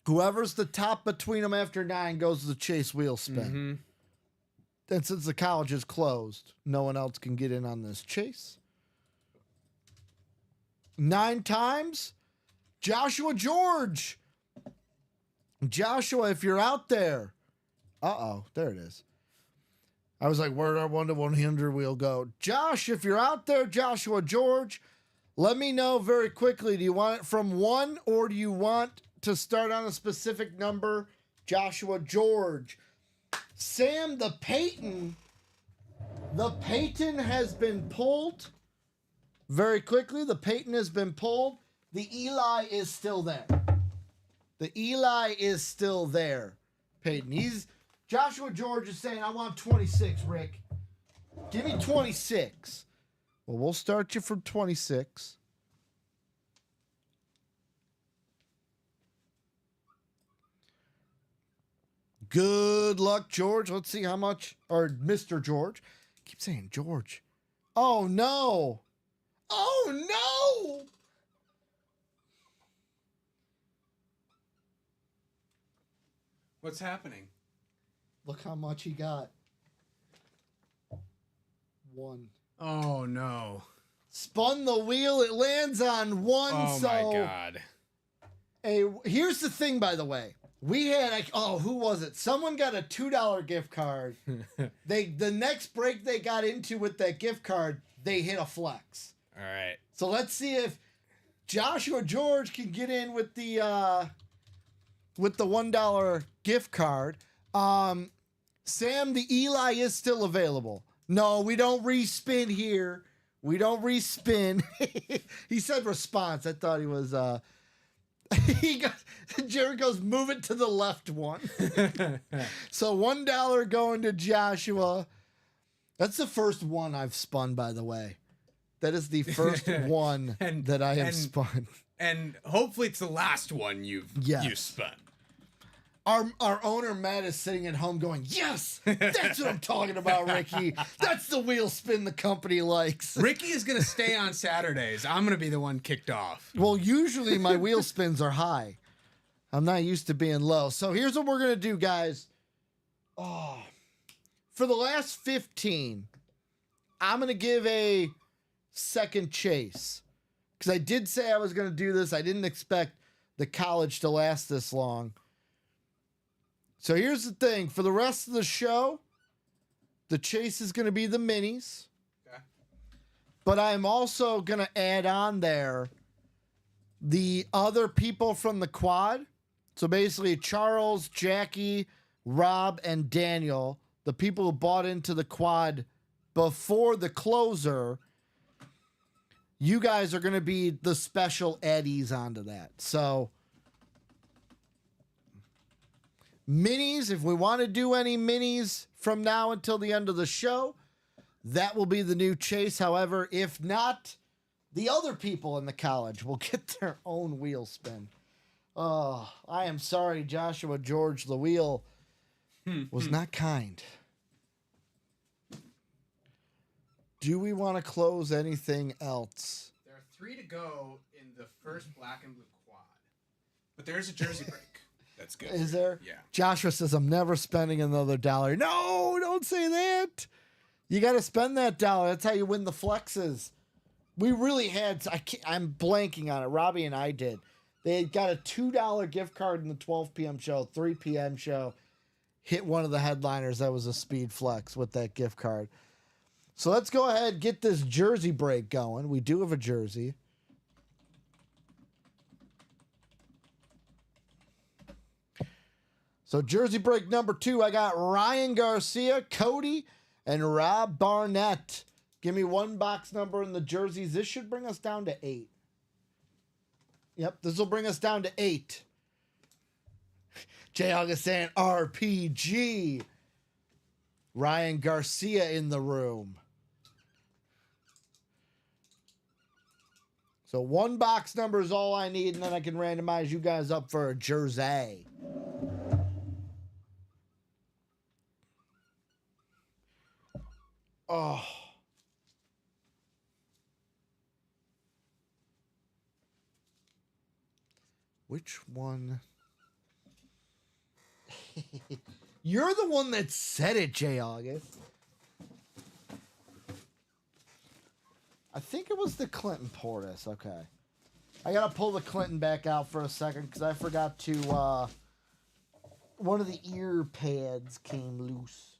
Whoever's the top between them after 9 goes to the chase wheel spin. And since the college is closed, no one else can get in on this chase. 9 times, Joshua George. Joshua, if you're out there. Uh-oh, there it is. I was like, where'd our 1 to 100 wheel go? Josh, if you're out there, Joshua George, let me know very quickly. Do you want it from 1 or do you want to start on a specific number? Joshua George. Sam, the Peyton. The Peyton has been pulled. Very quickly, the Peyton has been pulled. The Eli is still there. The Eli is still there, Peyton. Joshua George is saying, I want 26, Rick. Give me 26. Well, we'll start you from 26. Good luck, George. Let's see how much, or Mr. George. I keep saying George. Oh, no. Oh, no. What's happening? Look how much he got. 1. Oh no. Spun the wheel. It lands on 1. Oh my God. Here's the thing, by the way. We had who was it? Someone got a $2 gift card. The next break they got into with that gift card, they hit a flex. All right. So let's see if Joshua George can get in with the $1 gift card. Sam, the Eli is still available. No, we don't respin here. We don't respin. He said response. I thought he was Jared goes, move it to the left one. So $1 going to Joshua. That's the first one I've spun, by the way. That is the first one that I have spun. And hopefully it's the last one you spun. Our owner, Matt, is sitting at home going, yes, that's what I'm talking about, Ricky. That's the wheel spin the company likes. Ricky is going to stay on Saturdays. I'm going to be the one kicked off. Well, usually my wheel spins are high. I'm not used to being low. So here's what we're going to do, guys. For the last 15, I'm going to give a second chase. Because I did say I was going to do this. I didn't expect the college to last this long. So here's the thing. For the rest of the show, the chase is going to be the minis. Okay. But I'm also going to add on there the other people from the quad. So basically Charles, Jackie, Rob, and Daniel, the people who bought into the quad before the closer, you guys are going to be the special addies onto that. So minis, if we want to do any minis from now until the end of the show, that will be the new chase. However, if not, the other people in the college will get their own wheel spin. Oh, I am sorry, Joshua George. The wheel was not kind. Do we want to close anything else? There are 3 to go in the first black and blue quad. But there is a jersey break. That's good. Is there? Yeah. Joshua says, I'm never spending another dollar. No, don't say that. You got to spend that dollar. That's how you win the flexes. We really had, I'm blanking on it. Robbie and I did. They got a $2 gift card in the 12 p.m. show, 3 p.m. show. Hit one of the headliners that was a speed flex with that gift card. So let's go ahead and get this jersey break going. We do have a jersey. So jersey break number 2, I got Ryan Garcia, Cody, and Rob Barnett. Give me one box number in the jerseys. This should bring us down to 8. Yep, this will bring us down to 8. J. August saying RPG. Ryan Garcia in the room. So one box number is all I need, and then I can randomize you guys up for a jersey. Oh. Which one? You're the one that said it, J. August. I think it was the Clinton Portis. Okay. I got to pull the Clinton back out for a second because I forgot to, one of the ear pads came loose.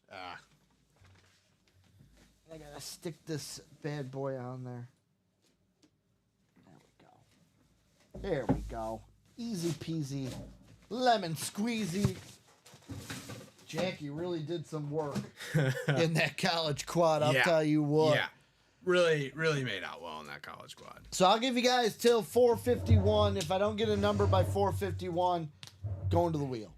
I got to stick this bad boy on there. There we go. Easy peasy. Lemon squeezy. Jackie really did some work in that college quad, I'll tell you what. Yeah. Really, really made out well in that college quad. So I'll give you guys till 4:51. If I don't get a number by 4:51, going to the wheel.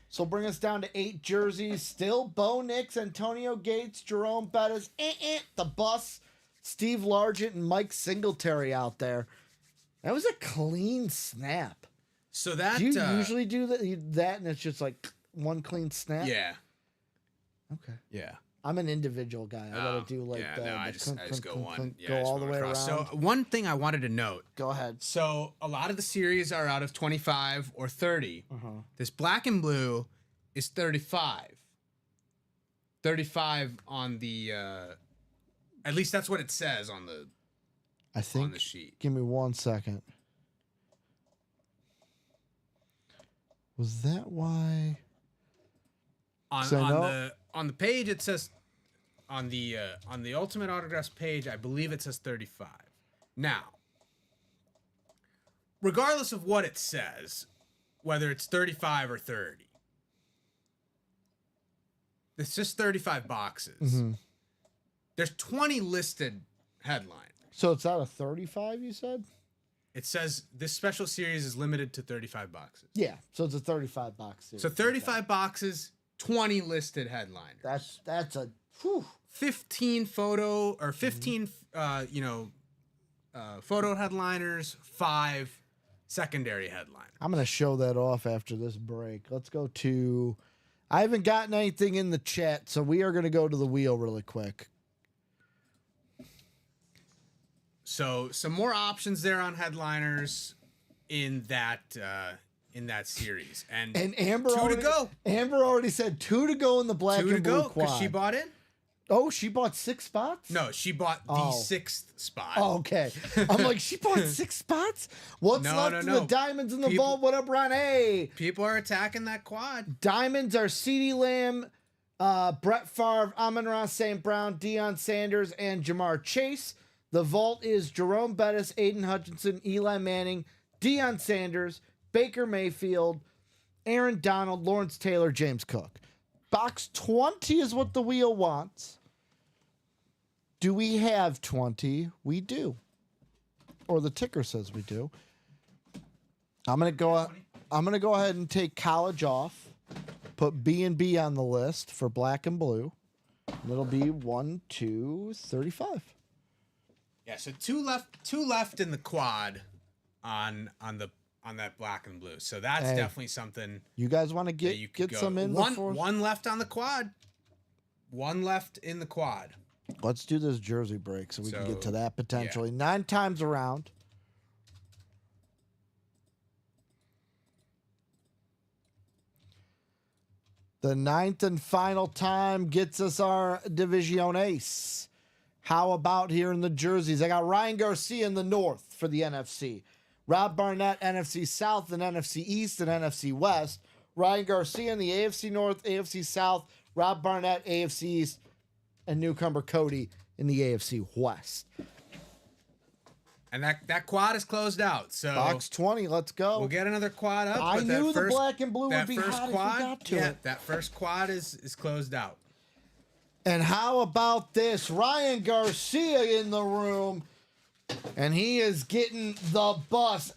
So bring us down to 8 jerseys. Still Bo Nix, Antonio Gates, Jerome Bettis, the bus, Steve Largent, and Mike Singletary out there. That was a clean snap. So that Do you usually do that and it's just like one clean snap? Yeah. Okay. Yeah. I'm an individual guy. I gotta do like yeah, the, no, the I just go one. Yeah, go I just all the went way across. around. So one thing I wanted to note. Go ahead. So a lot of the series are out of 25 or 30. This black and blue is 35. 35 on the at least that's what it says on the I think on the sheet. Give me 1 second. Was that why? On the page it says on the Ultimate Autographs page, I believe it says 35. Now, regardless of what it says, whether it's 35 or 30, it's just 35 boxes. There's 20 listed headliners. So it's out of 35, you said? It says this special series is limited to 35 boxes. Yeah. So it's a 35 box series. So 35 boxes, 20 listed headliners. That's a whew. 15 photo or 15 photo headliners, 5 secondary headliners. I'm gonna show that off after this break. Let's go to. I haven't gotten anything in the chat, so we are gonna go to the wheel really quick. So some more options there on headliners in that series, and Amber 2 already, to go. Amber already said 2 to go in the black 2 to and blue go quad. because she bought in. Oh, she bought 6 spots? No, she bought the 6th spot. Oh, okay. I'm like, she bought 6 spots? What's left of the diamonds in the vault? What up, Ron? Hey. People are attacking that quad. Diamonds are CeeDee Lamb, Brett Favre, Amon-Ra St. Brown, Deion Sanders, and Jamar Chase. The vault is Jerome Bettis, Aiden Hutchinson, Eli Manning, Deion Sanders, Baker Mayfield, Aaron Donald, Lawrence Taylor, James Cook. Box 20 is what the wheel wants. Do we have 20? We do. Or the ticker says we do. I'm gonna go ahead and take college off. Put B&B on the list for black and blue. And it'll be 1, 2, 35. Yeah, so two left in the quad on that black and blue. So that's Hey, definitely something You guys want to that you could get go. some in before? One left on the quad. One left in the quad. Let's do this jersey break so we can get to So, that potentially. 9 times around. The 9th and final time gets us our Division Ace. How about here in the jerseys? I got Ryan Garcia in the North for the NFC. Rob Barnett, NFC South and NFC East and NFC West. Ryan Garcia in the AFC North, AFC South. Rob Barnett, AFC East. And newcomer Cody in the AFC West. And that quad is closed out. So Box 20, let's go. we'll get another quad up. I but that knew the first- black and blue would that be first hot if we quad, got to yeah, it. that first quad is closed out. And how about this? Ryan Garcia in the room. And he is getting the bus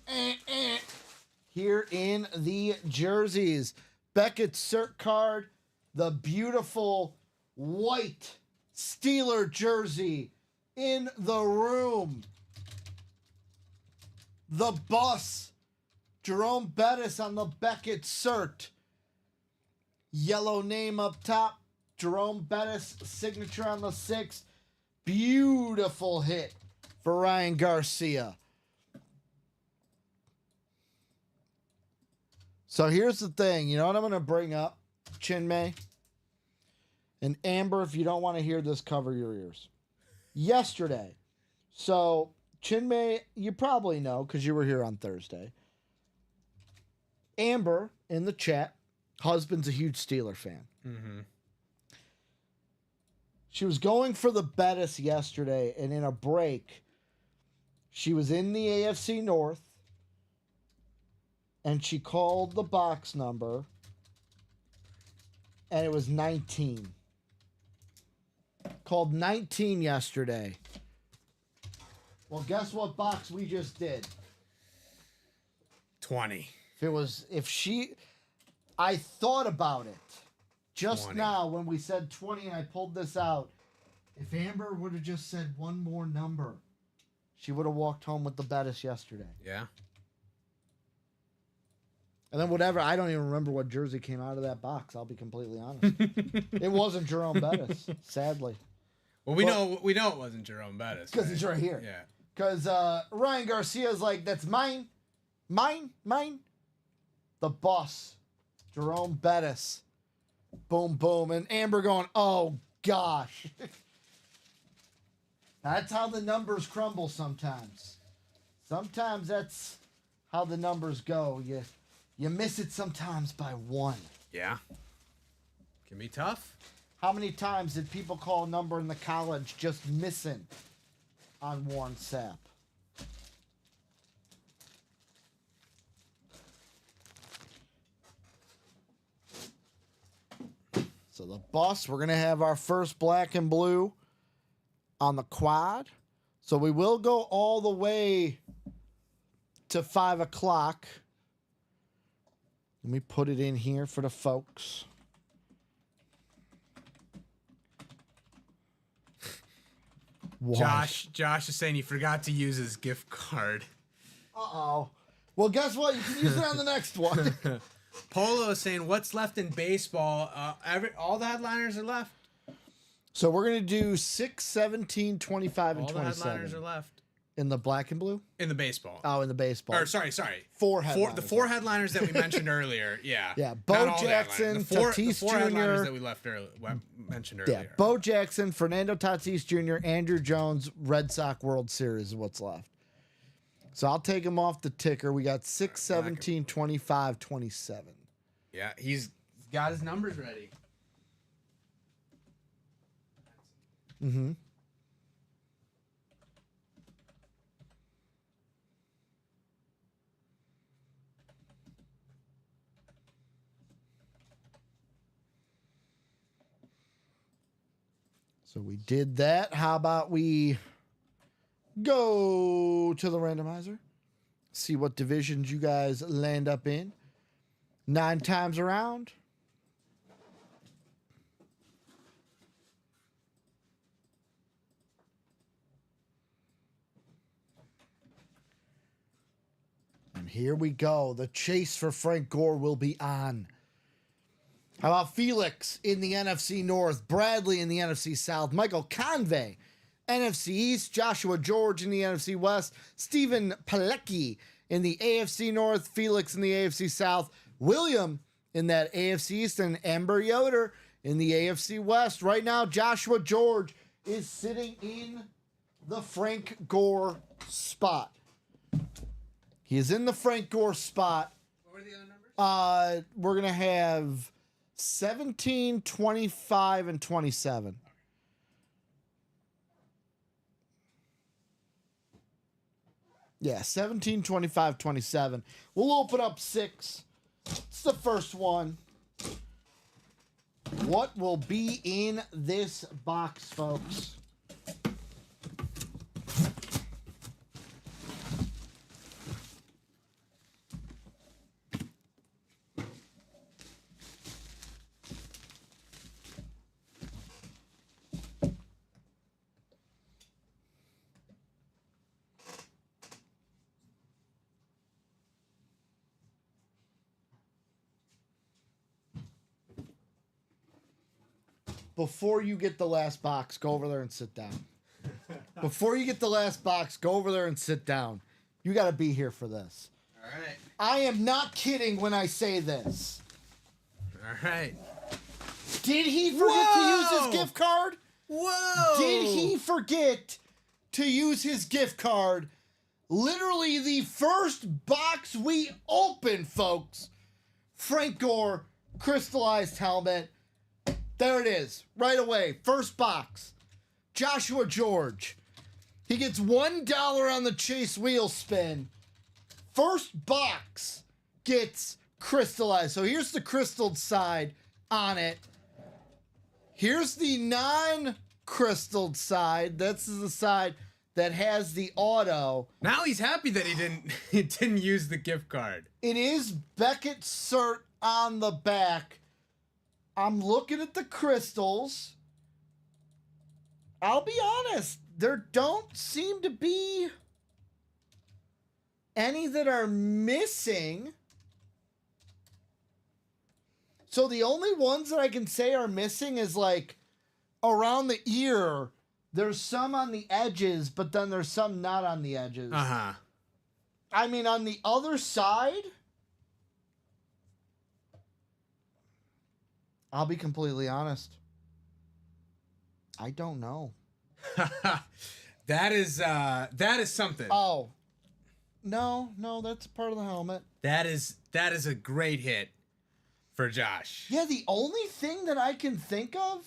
here in the jerseys. Beckett Cert card, the beautiful white Steeler jersey in the room. The bus, Jerome Bettis on the Beckett Cert. Yellow name up top, Jerome Bettis signature on the 6th. Beautiful hit for Ryan Garcia. So here's the thing. You know what I'm going to bring up, Chinmay? And Amber, if you don't want to hear this, cover your ears. Yesterday, so Chinmay, you probably know because you were here on Thursday. Amber in the chat, husband's a huge Steeler fan. Mm-hmm. She was going for the Bettis yesterday, and in a break, she was in the AFC North, and she called the box number, and it was 19. Called 19 yesterday. Well, guess what box we just did? 20. I thought about it just 20. now when we said 20 and I pulled this out. If Amber would have just said one more number, she would have walked home with the Bettis yesterday. Yeah. And then whatever, I don't even remember what jersey came out of that box. I'll be completely honest. It wasn't Jerome Bettis, sadly. Well, we know it wasn't Jerome Bettis. Because he's right here. Yeah. Because Ryan Garcia's like, that's mine. The boss, Jerome Bettis. Boom, boom. And Amber going, oh, gosh. That's how the numbers crumble sometimes. Sometimes that's how the numbers go. You miss it sometimes by one. Yeah. Can be tough. How many times did people call a number in the college just missing on Warren Sapp? So the bus, we're going to have our first black and blue on the quad. So we will go all the way to 5 o'clock. Let me put it in here for the folks. Why? Josh is saying he forgot to use his gift card. Uh-oh. Well, guess what? You can use it on the next one. Polo is saying, what's left in baseball? All the headliners are left. So we're going to do 6, 17, 25, and All the headliners 27. are left. In the black and blue? In the baseball. Oh, in the baseball. Or sorry. Four headliners. The four headliners that we mentioned earlier. Yeah. Yeah, Not Bo all the Jackson, headliners. The Tatis four headliners Jr. that we mentioned Yeah, earlier. Bo Jackson, Fernando Tatis Jr., Andrew Jones, Red Sox World Series is what's left. So I'll take him off the ticker. We got 6, 17, 25, 27. Yeah, he's got his numbers ready. Mm-hmm. So we did that. How about we go to the randomizer? See what divisions you guys land up in. 9 times around. Here we go. The chase for Frank Gore will be on. How about Felix in the NFC North, Bradley in the NFC South, Michael Convey, NFC East, Joshua George in the NFC West, Stephen Pilecki in the AFC North, Felix in the AFC South, William in that AFC East, and Amber Yoder in the AFC West. Right now, Joshua George is sitting in the Frank Gore spot. He is in the Frank Gore spot. What were the other numbers? We're going to have 17, 25, and 27. Yeah, 17, 25, 27. We'll open up 6. It's the first one. What will be in this box, folks? Before you get the last box, go over there and sit down. Before you get the last box, go over there and sit down. You got to be here for this. All right. I am not kidding when I say this. All right. Did he forget to use his Whoa! gift card? Whoa! Did he forget to use his gift card? Literally the first box we opened, folks. Frank Gore, crystallized helmet. There it is, right away. First box. Joshua George. He gets $1 on the chase wheel spin. First box gets crystallized. So here's the crystalled side on it. Here's the non-crystalled side. This is the side that has the auto. Now he's happy that he didn't use the gift card. It is Beckett cert on the back. I'm looking at the crystals. I'll be honest, there don't seem to be any that are missing. So the only ones that I can say are missing is like around the ear. There's some on the edges, but then there's some not on the edges. Uh-huh. I mean, on the other side, I'll be completely honest. I don't know. That is something. Oh. No, that's part of the helmet. That is a great hit for Josh. Yeah, the only thing that I can think of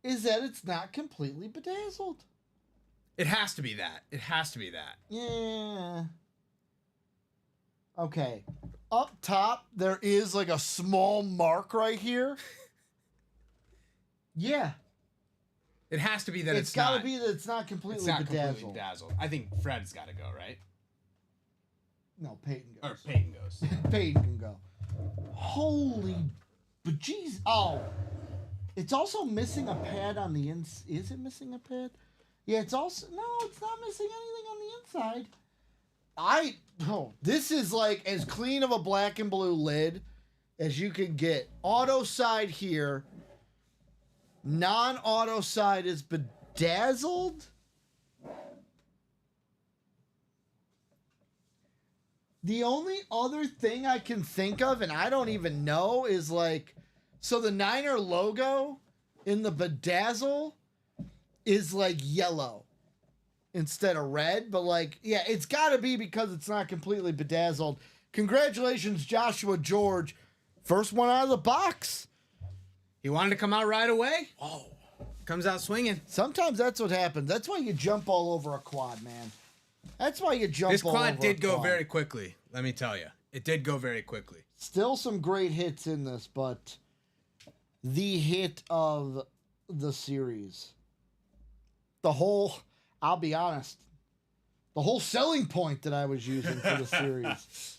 is that it's not completely bedazzled. It has to be that. It has to be that. Yeah. Okay. Up top, there is like a small mark right here. Yeah. It has to be that It's got to be that it's not completely it's not bedazzled. completely dazzled. I think Fred's got to go, right? No, Peyton goes. Or Peyton goes. Peyton can go. Holy bejeez. Oh. It's also missing a pad on the ins. Is it missing a pad? Yeah, it's also. No, it's not missing anything on the inside. This is like as clean of a black and blue lid as you can get. Auto side here. Non-auto side is bedazzled. The only other thing I can think of, and I don't even know, is like, so the Niner logo in the bedazzle is like yellow instead of red, but like, yeah, it's got to be because it's not completely bedazzled. Congratulations, Joshua George. First one out of the box. He wanted to come out right away. Oh, comes out swinging. Sometimes that's what happens. That's why you jump all over a quad, man. That's why you jump This all over quad did a go quad. very quickly. Let me tell you, it did go very quickly. Still some great hits in this, but the hit of the series. I'll be honest, the whole selling point that I was using for the series.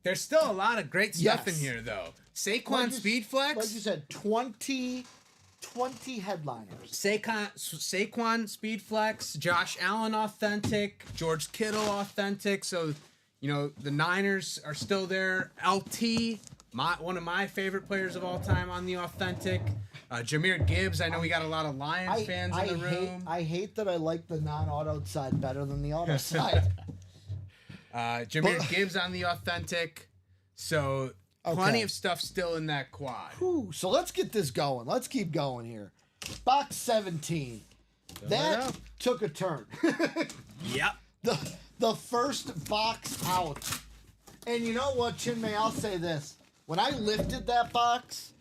There's still a lot of great stuff Yes. in here, though. Like Saquon you- Speed Flex. Like you said, 20 20 headliners. Saquon Speed Flex, Josh Allen authentic, George Kittle authentic. So, the Niners are still there. LT, one of my favorite players of all time on the authentic. Jahmyr Gibbs, I know we got a lot of Lions fans in the room. I hate that I like the non-auto side better than the auto side. Jahmyr Gibbs on the authentic. So plenty of stuff still in that quad. Whew, so let's get this going. Let's keep going here. Box 17. That took a turn. Yep. The first box out. And you know what, Chinmay? I'll say this. When I lifted that box,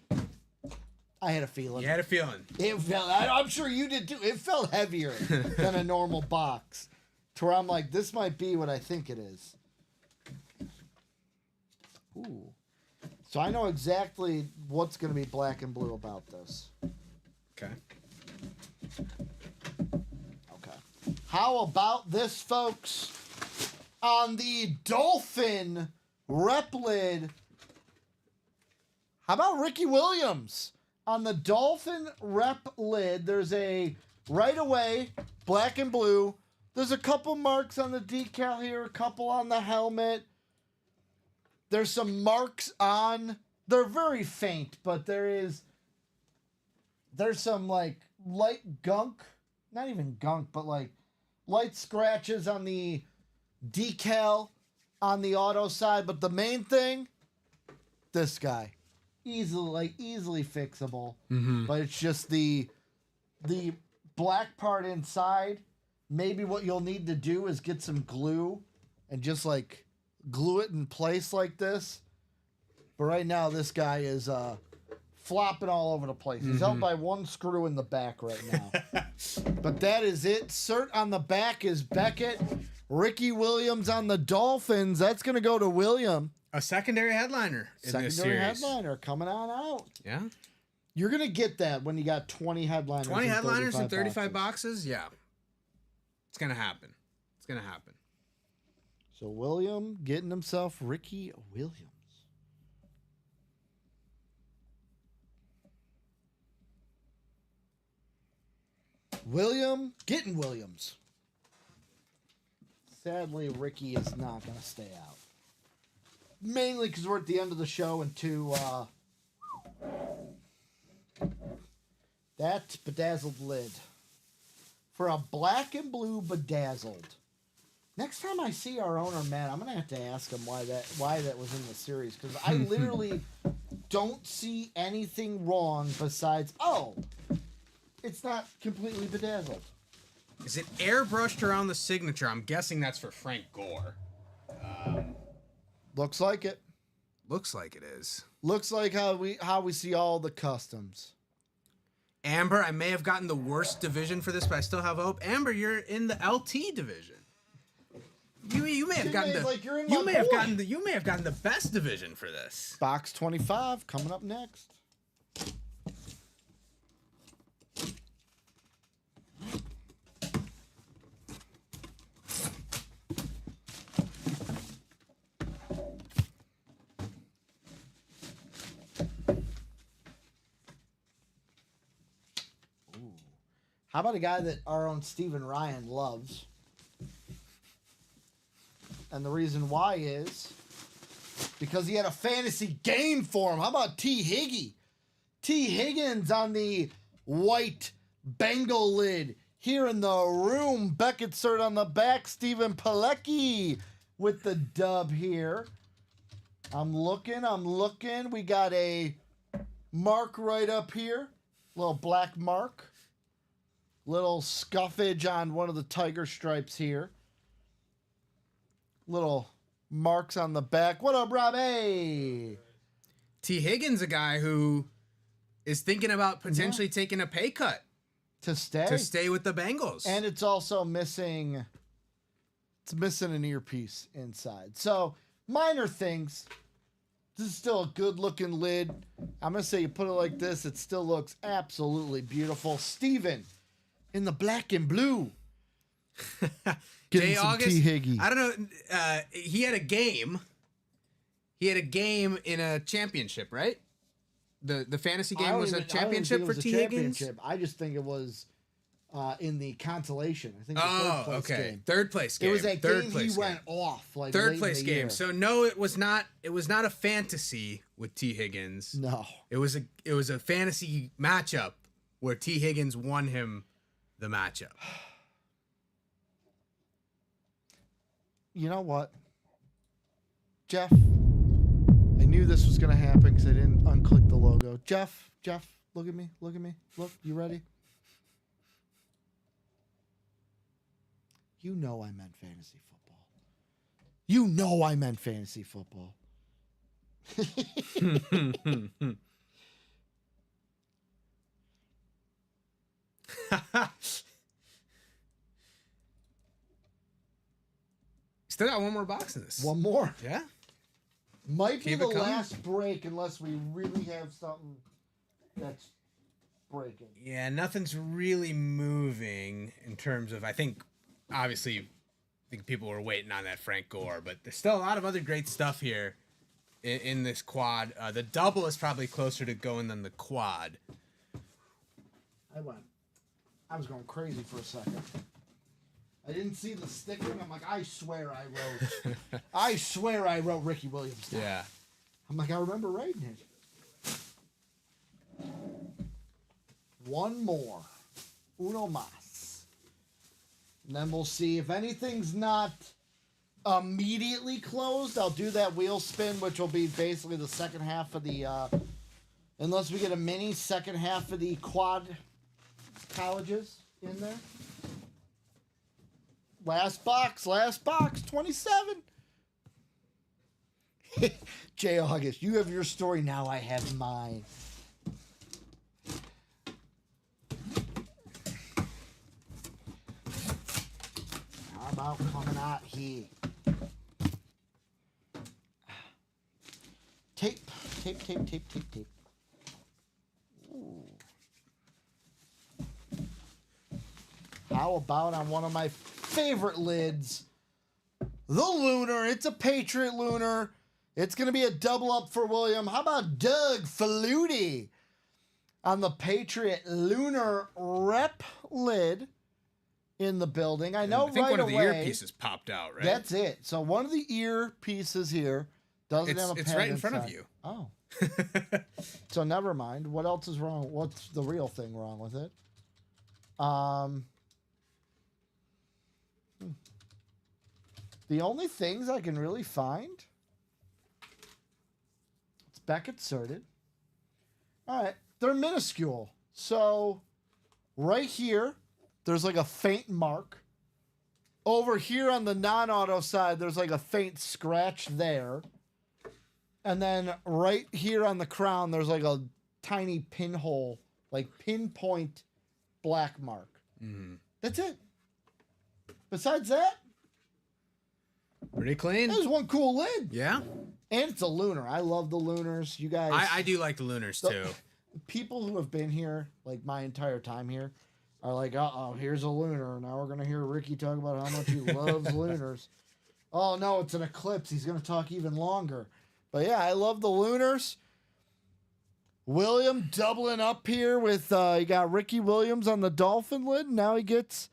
I had a feeling. You had a feeling. It felt, I'm sure you did too. It felt heavier than a normal box. To where I'm like, this might be what I think it is. Ooh. So I know exactly what's going to be black and blue about this. Okay. Okay. How about this, folks? On the Dolphin rep lid, how about Ricky Williams? On the Dolphin rep lid, there's a right away black and blue. There's a couple marks on the decal here, a couple on the helmet. There's some marks on, they're very faint, but there's some like light gunk, not even gunk, but like light scratches on the decal on the auto side. But the main thing, this guy. Easily fixable, but it's just the black part inside. Maybe what you'll need to do is get some glue and just like glue it in place like this. But right now, this guy is flopping all over the place. He's held by one screw in the back right now. But that is it. Cert on the back is Beckett. Ricky Williams on the Dolphins. That's going to go to William. A secondary headliner in this series. Secondary headliner coming on out. Yeah. You're going to get that when you got 20 headliners. 20 headliners and 35 boxes. boxes? Yeah. It's going to happen. It's going to happen. So William getting himself Ricky Williams. William getting Williams. Sadly, Ricky is not going to stay out. Mainly because we're at the end of the show, and that bedazzled lid. For a black and blue bedazzled. Next time I see our owner, Matt, I'm going to have to ask him why that was in the series. Because I literally don't see anything wrong besides, it's not completely bedazzled. Is it airbrushed around the signature? I'm guessing that's for Frank Gore. Looks like it. Looks like it is. Looks like how we see all the customs. Amber, I may have gotten the worst division for this, but I still have hope. Amber, you're in the LT division. You may have gotten the you may have gotten the best division for this. Box 25 coming up next. How about a guy that our own Stephen Ryan loves? And the reason why is because he had a fantasy game for him. How about T. Higgy? T. Higgins on the white Bengal lid. Here in the room, Beckett cert on the back. Stephen Pilecki with the dub here. I'm looking. We got a mark right up here. Little black mark. Little scuffage on one of the tiger stripes here. Little marks on the back. What up, Robbie? T. Higgins, a guy who is thinking about potentially taking a pay cut to stay with the Bengals. And it's also missing an earpiece inside. So, minor things. This is still a good-looking lid. I'm going to say you put it like this, it still looks absolutely beautiful. Steven in the black and blue. Jay August, T. Higgy. I don't know. He had a game. He had a game in a championship, right? The fantasy I game don't was even- a I don't even championship think it for was a T. Higgins. championship. I just think it was in the consolation. I think the Oh, third place okay. game. Third place game. It was that Third game place he game. went off like Third late place in the game. year. So no, it was not. It was not a fantasy with T. Higgins. No. It was a fantasy matchup where T. Higgins won him the matchup. You know what, Jeff? I knew this was going to happen because I didn't unclick the logo. Jeff, look at me. Look, you ready? You know I meant fantasy football. You know I meant fantasy football. Still got one more box in this. One more. Yeah. Might be Keep the it coming. last break unless we really have something that's breaking. Yeah, nothing's really moving in terms of. I think, obviously, I think people were waiting on that Frank Gore, but there's still a lot of other great stuff here in this quad. The double is probably closer to going than the quad. I was going crazy for a second. I didn't see the sticker, and I'm like, I swear I wrote Ricky Williams down. Yeah. I'm like, I remember writing it. One more. Uno más. And then we'll see if anything's not immediately closed. I'll do that wheel spin, which will be basically the second half of the, unless we get a mini second half of the quad colleges in there. Last box, 27. Jay August, you have your story, now I have mine. How about coming out here? Tape. Ooh. How about on one of my favorite lids, the Lunar? It's a Patriot Lunar. It's going to be a double up for William. How about Doug Flutie on the Patriot Lunar rep lid in the building? I know I think right one of the away. earpieces popped out, right? That's it. So one of the ear pieces here doesn't have a It's pen right in front of inside. you. Oh. So never mind. What else is wrong? What's the real thing wrong with it? The only things I can really find, it's back inserted. All right, they're minuscule. So right here, there's like a faint mark. Over here on the non-auto side, there's like a faint scratch there. And then right here on the crown, there's like a tiny pinhole, like pinpoint black mark. Mm-hmm. That's it. Besides that, Pretty clean. there's one cool lid. Yeah. And it's a Lunar. I love the Lunars. You guys, I do like the Lunars too. people who have been here, like my entire time here, are like, uh-oh, here's a Lunar. Now we're going to hear Ricky talk about how much he loves Lunars. Oh, no, it's an Eclipse. He's going to talk even longer. But yeah, I love the Lunars. William doubling up here with, you got Ricky Williams on the Dolphin lid. Now he gets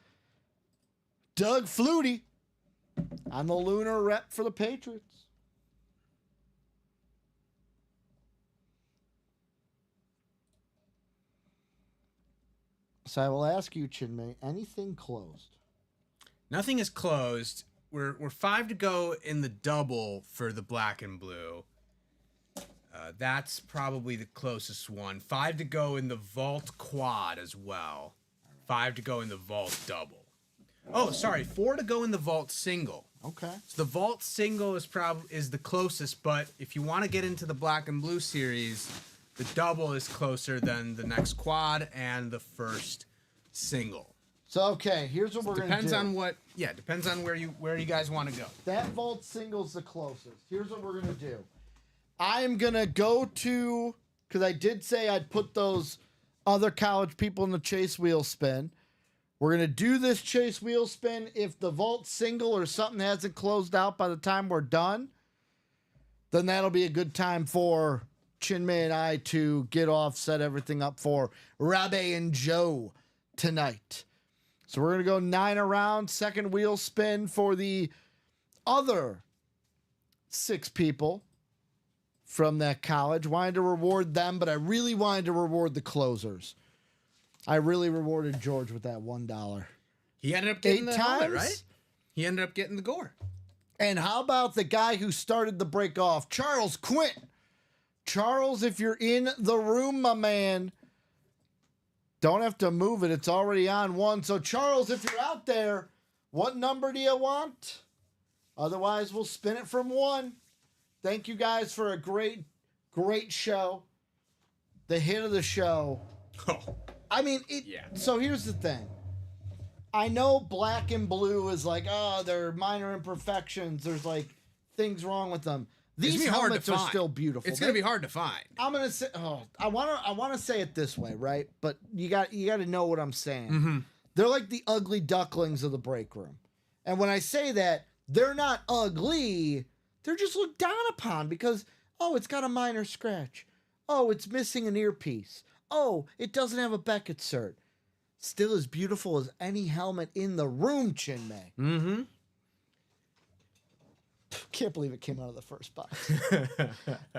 Doug Flutie on the Lunar rep for the Patriots. So I will ask you, Chinmay, anything closed? Nothing is closed. We're 5 to go in the double for the black and blue. That's probably the closest one. 5 to go in the vault quad as well. 5 to go in the vault double. Oh, sorry, 4 to go in the vault single. Okay. So the vault single is the closest, but if you want to get into the black and blue series, the double is closer than the next quad and the first single. So okay, here's what we're gonna do. Depends on where you guys want to go. That vault single's the closest. Here's what we're gonna do. I'm gonna go to, because I did say I'd put those other college people in the chase wheel spin. We're gonna do this chase wheel spin. If the vault single or something hasn't closed out by the time we're done, then that'll be a good time for Chinmay and I to get off, set everything up for Robbie and Joe tonight. So we're going to go 9 around, second wheel spin for the other 6 people from that college. Wanted to reward them, but I really wanted to reward the closers. I really rewarded George with that $1. He ended up getting 8 the helmet, times? right? He ended up getting the gore. And how about the guy who started the break off, Charles Quint? Charles, if you're in the room, my man, don't have to move it. It's already on 1. So, Charles, if you're out there, what number do you want? Otherwise, we'll spin it from 1. Thank you guys for a great, great show. The hit of the show. Oh, I mean, So here's the thing. I know black and blue is like, oh, they're minor imperfections. There's like things wrong with them. These helmets are still beautiful. It's gonna be hard to find. I'm gonna say, I wanna say it this way, right? But you got to know what I'm saying. They're like the ugly ducklings of the break room, and when I say that, they're not ugly. They're just looked down upon because, oh, it's got a minor scratch. Oh, it's missing an earpiece. Oh, it doesn't have a Beckett cert. Still as beautiful as any helmet in the room, Chinmay. Mm-hmm. Can't believe it came out of the first box. They're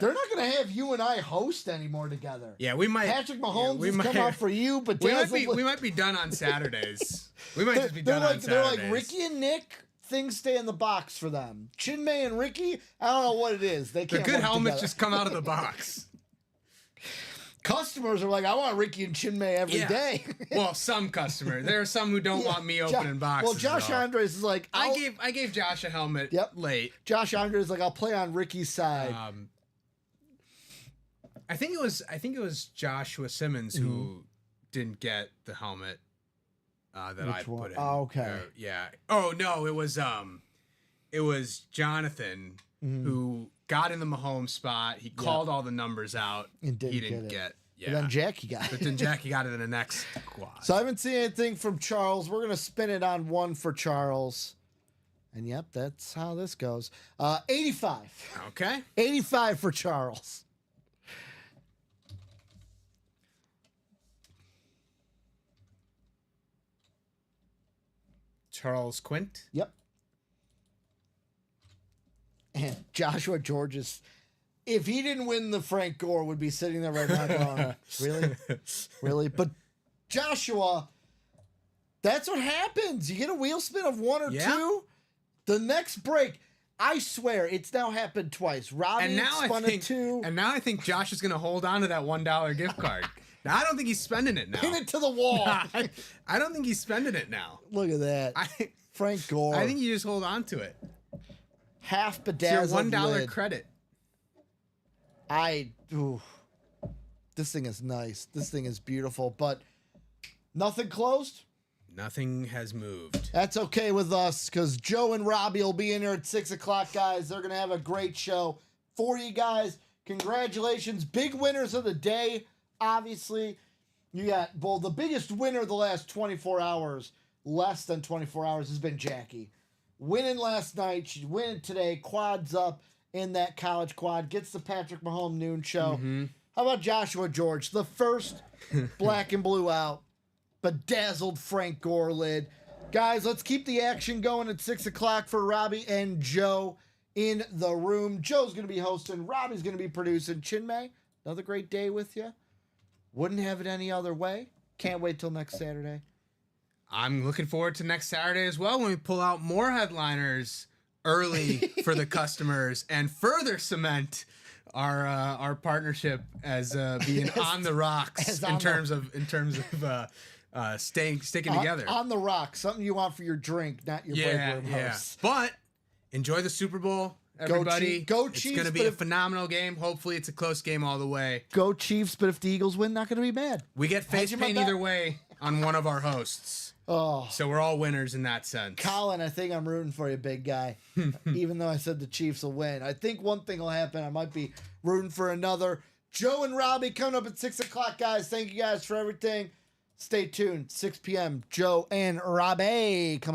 not going to have you and I host anymore together. Yeah, we might. Patrick Mahomes we has might, come out for you, but we might be done on Saturdays. We might just be done on Saturdays. They're like Ricky and Nick. Things stay in the box for them. Chinmay and Ricky, I don't know what it is. They can't. The good work helmets together. just come out of the box. Customers are like, I want Ricky and Chinmay every day. Well, some customers. There are some who don't want me opening boxes. Well, Josh Andres is like, I gave Josh a helmet late. Josh Andres is like, I'll play on Ricky's side. I think it was Joshua Simmons who didn't get the helmet that I put in. Oh, okay. Yeah. Oh no, it was Jonathan who got in the Mahomes spot. He called all the numbers out. And he didn't get. Yeah. But then Jackie got it. But then Jackie got it in the next quad. So I haven't seen anything from Charles. We're gonna spin it on 1 for Charles. And yep, that's how this goes. 85. Okay. 85 for Charles. Charles Quint. Yep. And Joshua George's, if he didn't win the Frank Gore, would be sitting there right now going, really? Really? But Joshua, that's what happens. You get a wheel spin of 1 or 2. The next break, I swear, it's now happened twice. Robbie spun a 2. And now I think Josh is going to hold on to that $1 gift card. Now, I don't think he's spending it now. Pin it to the wall. I don't think he's spending it now. Look at that. Frank Gore. I think you just hold on to it. Half It's bedazzled your $1 lid. credit. This thing is nice. This thing is beautiful, but nothing closed. Nothing has moved. That's okay with us because Joe and Robbie will be in here at 6 o'clock, guys. They're going to have a great show for you guys. Congratulations. Big winners of the day, obviously. You got, well, the biggest winner of the last 24 hours, less than 24 hours, has been Jackie. Winning last night. She's winning today. Quads up in that college quad. Gets the Patrick Mahomes noon show. How about Joshua George? The first black and blue out. Bedazzled Frank Gore lid. Guys, let's keep the action going at 6 o'clock for Robbie and Joe in the room. Joe's going to be hosting. Robbie's going to be producing. Chinmay, another great day with you. Wouldn't have it any other way. Can't wait till next Saturday. I'm looking forward to next Saturday as well when we pull out more headliners early for the customers and further cement our partnership as being on the rocks in terms of sticking together. On the rocks, something you want for your drink, not your break room host. But enjoy the Super Bowl, everybody. Go Chiefs. It's going to be a phenomenal game. Hopefully, it's a close game all the way. Go Chiefs, but if the Eagles win, not going to be mad. We get face paint either way on one of our hosts. Oh, so we're all winners in that sense. Colin, I think I'm rooting for you, big guy. Even though I said the Chiefs will win. I think one thing will happen. I might be rooting for another. Joe and Robbie coming up at 6 o'clock, guys. Thank you guys for everything. Stay tuned. 6 p.m. Joe and Robbie coming up.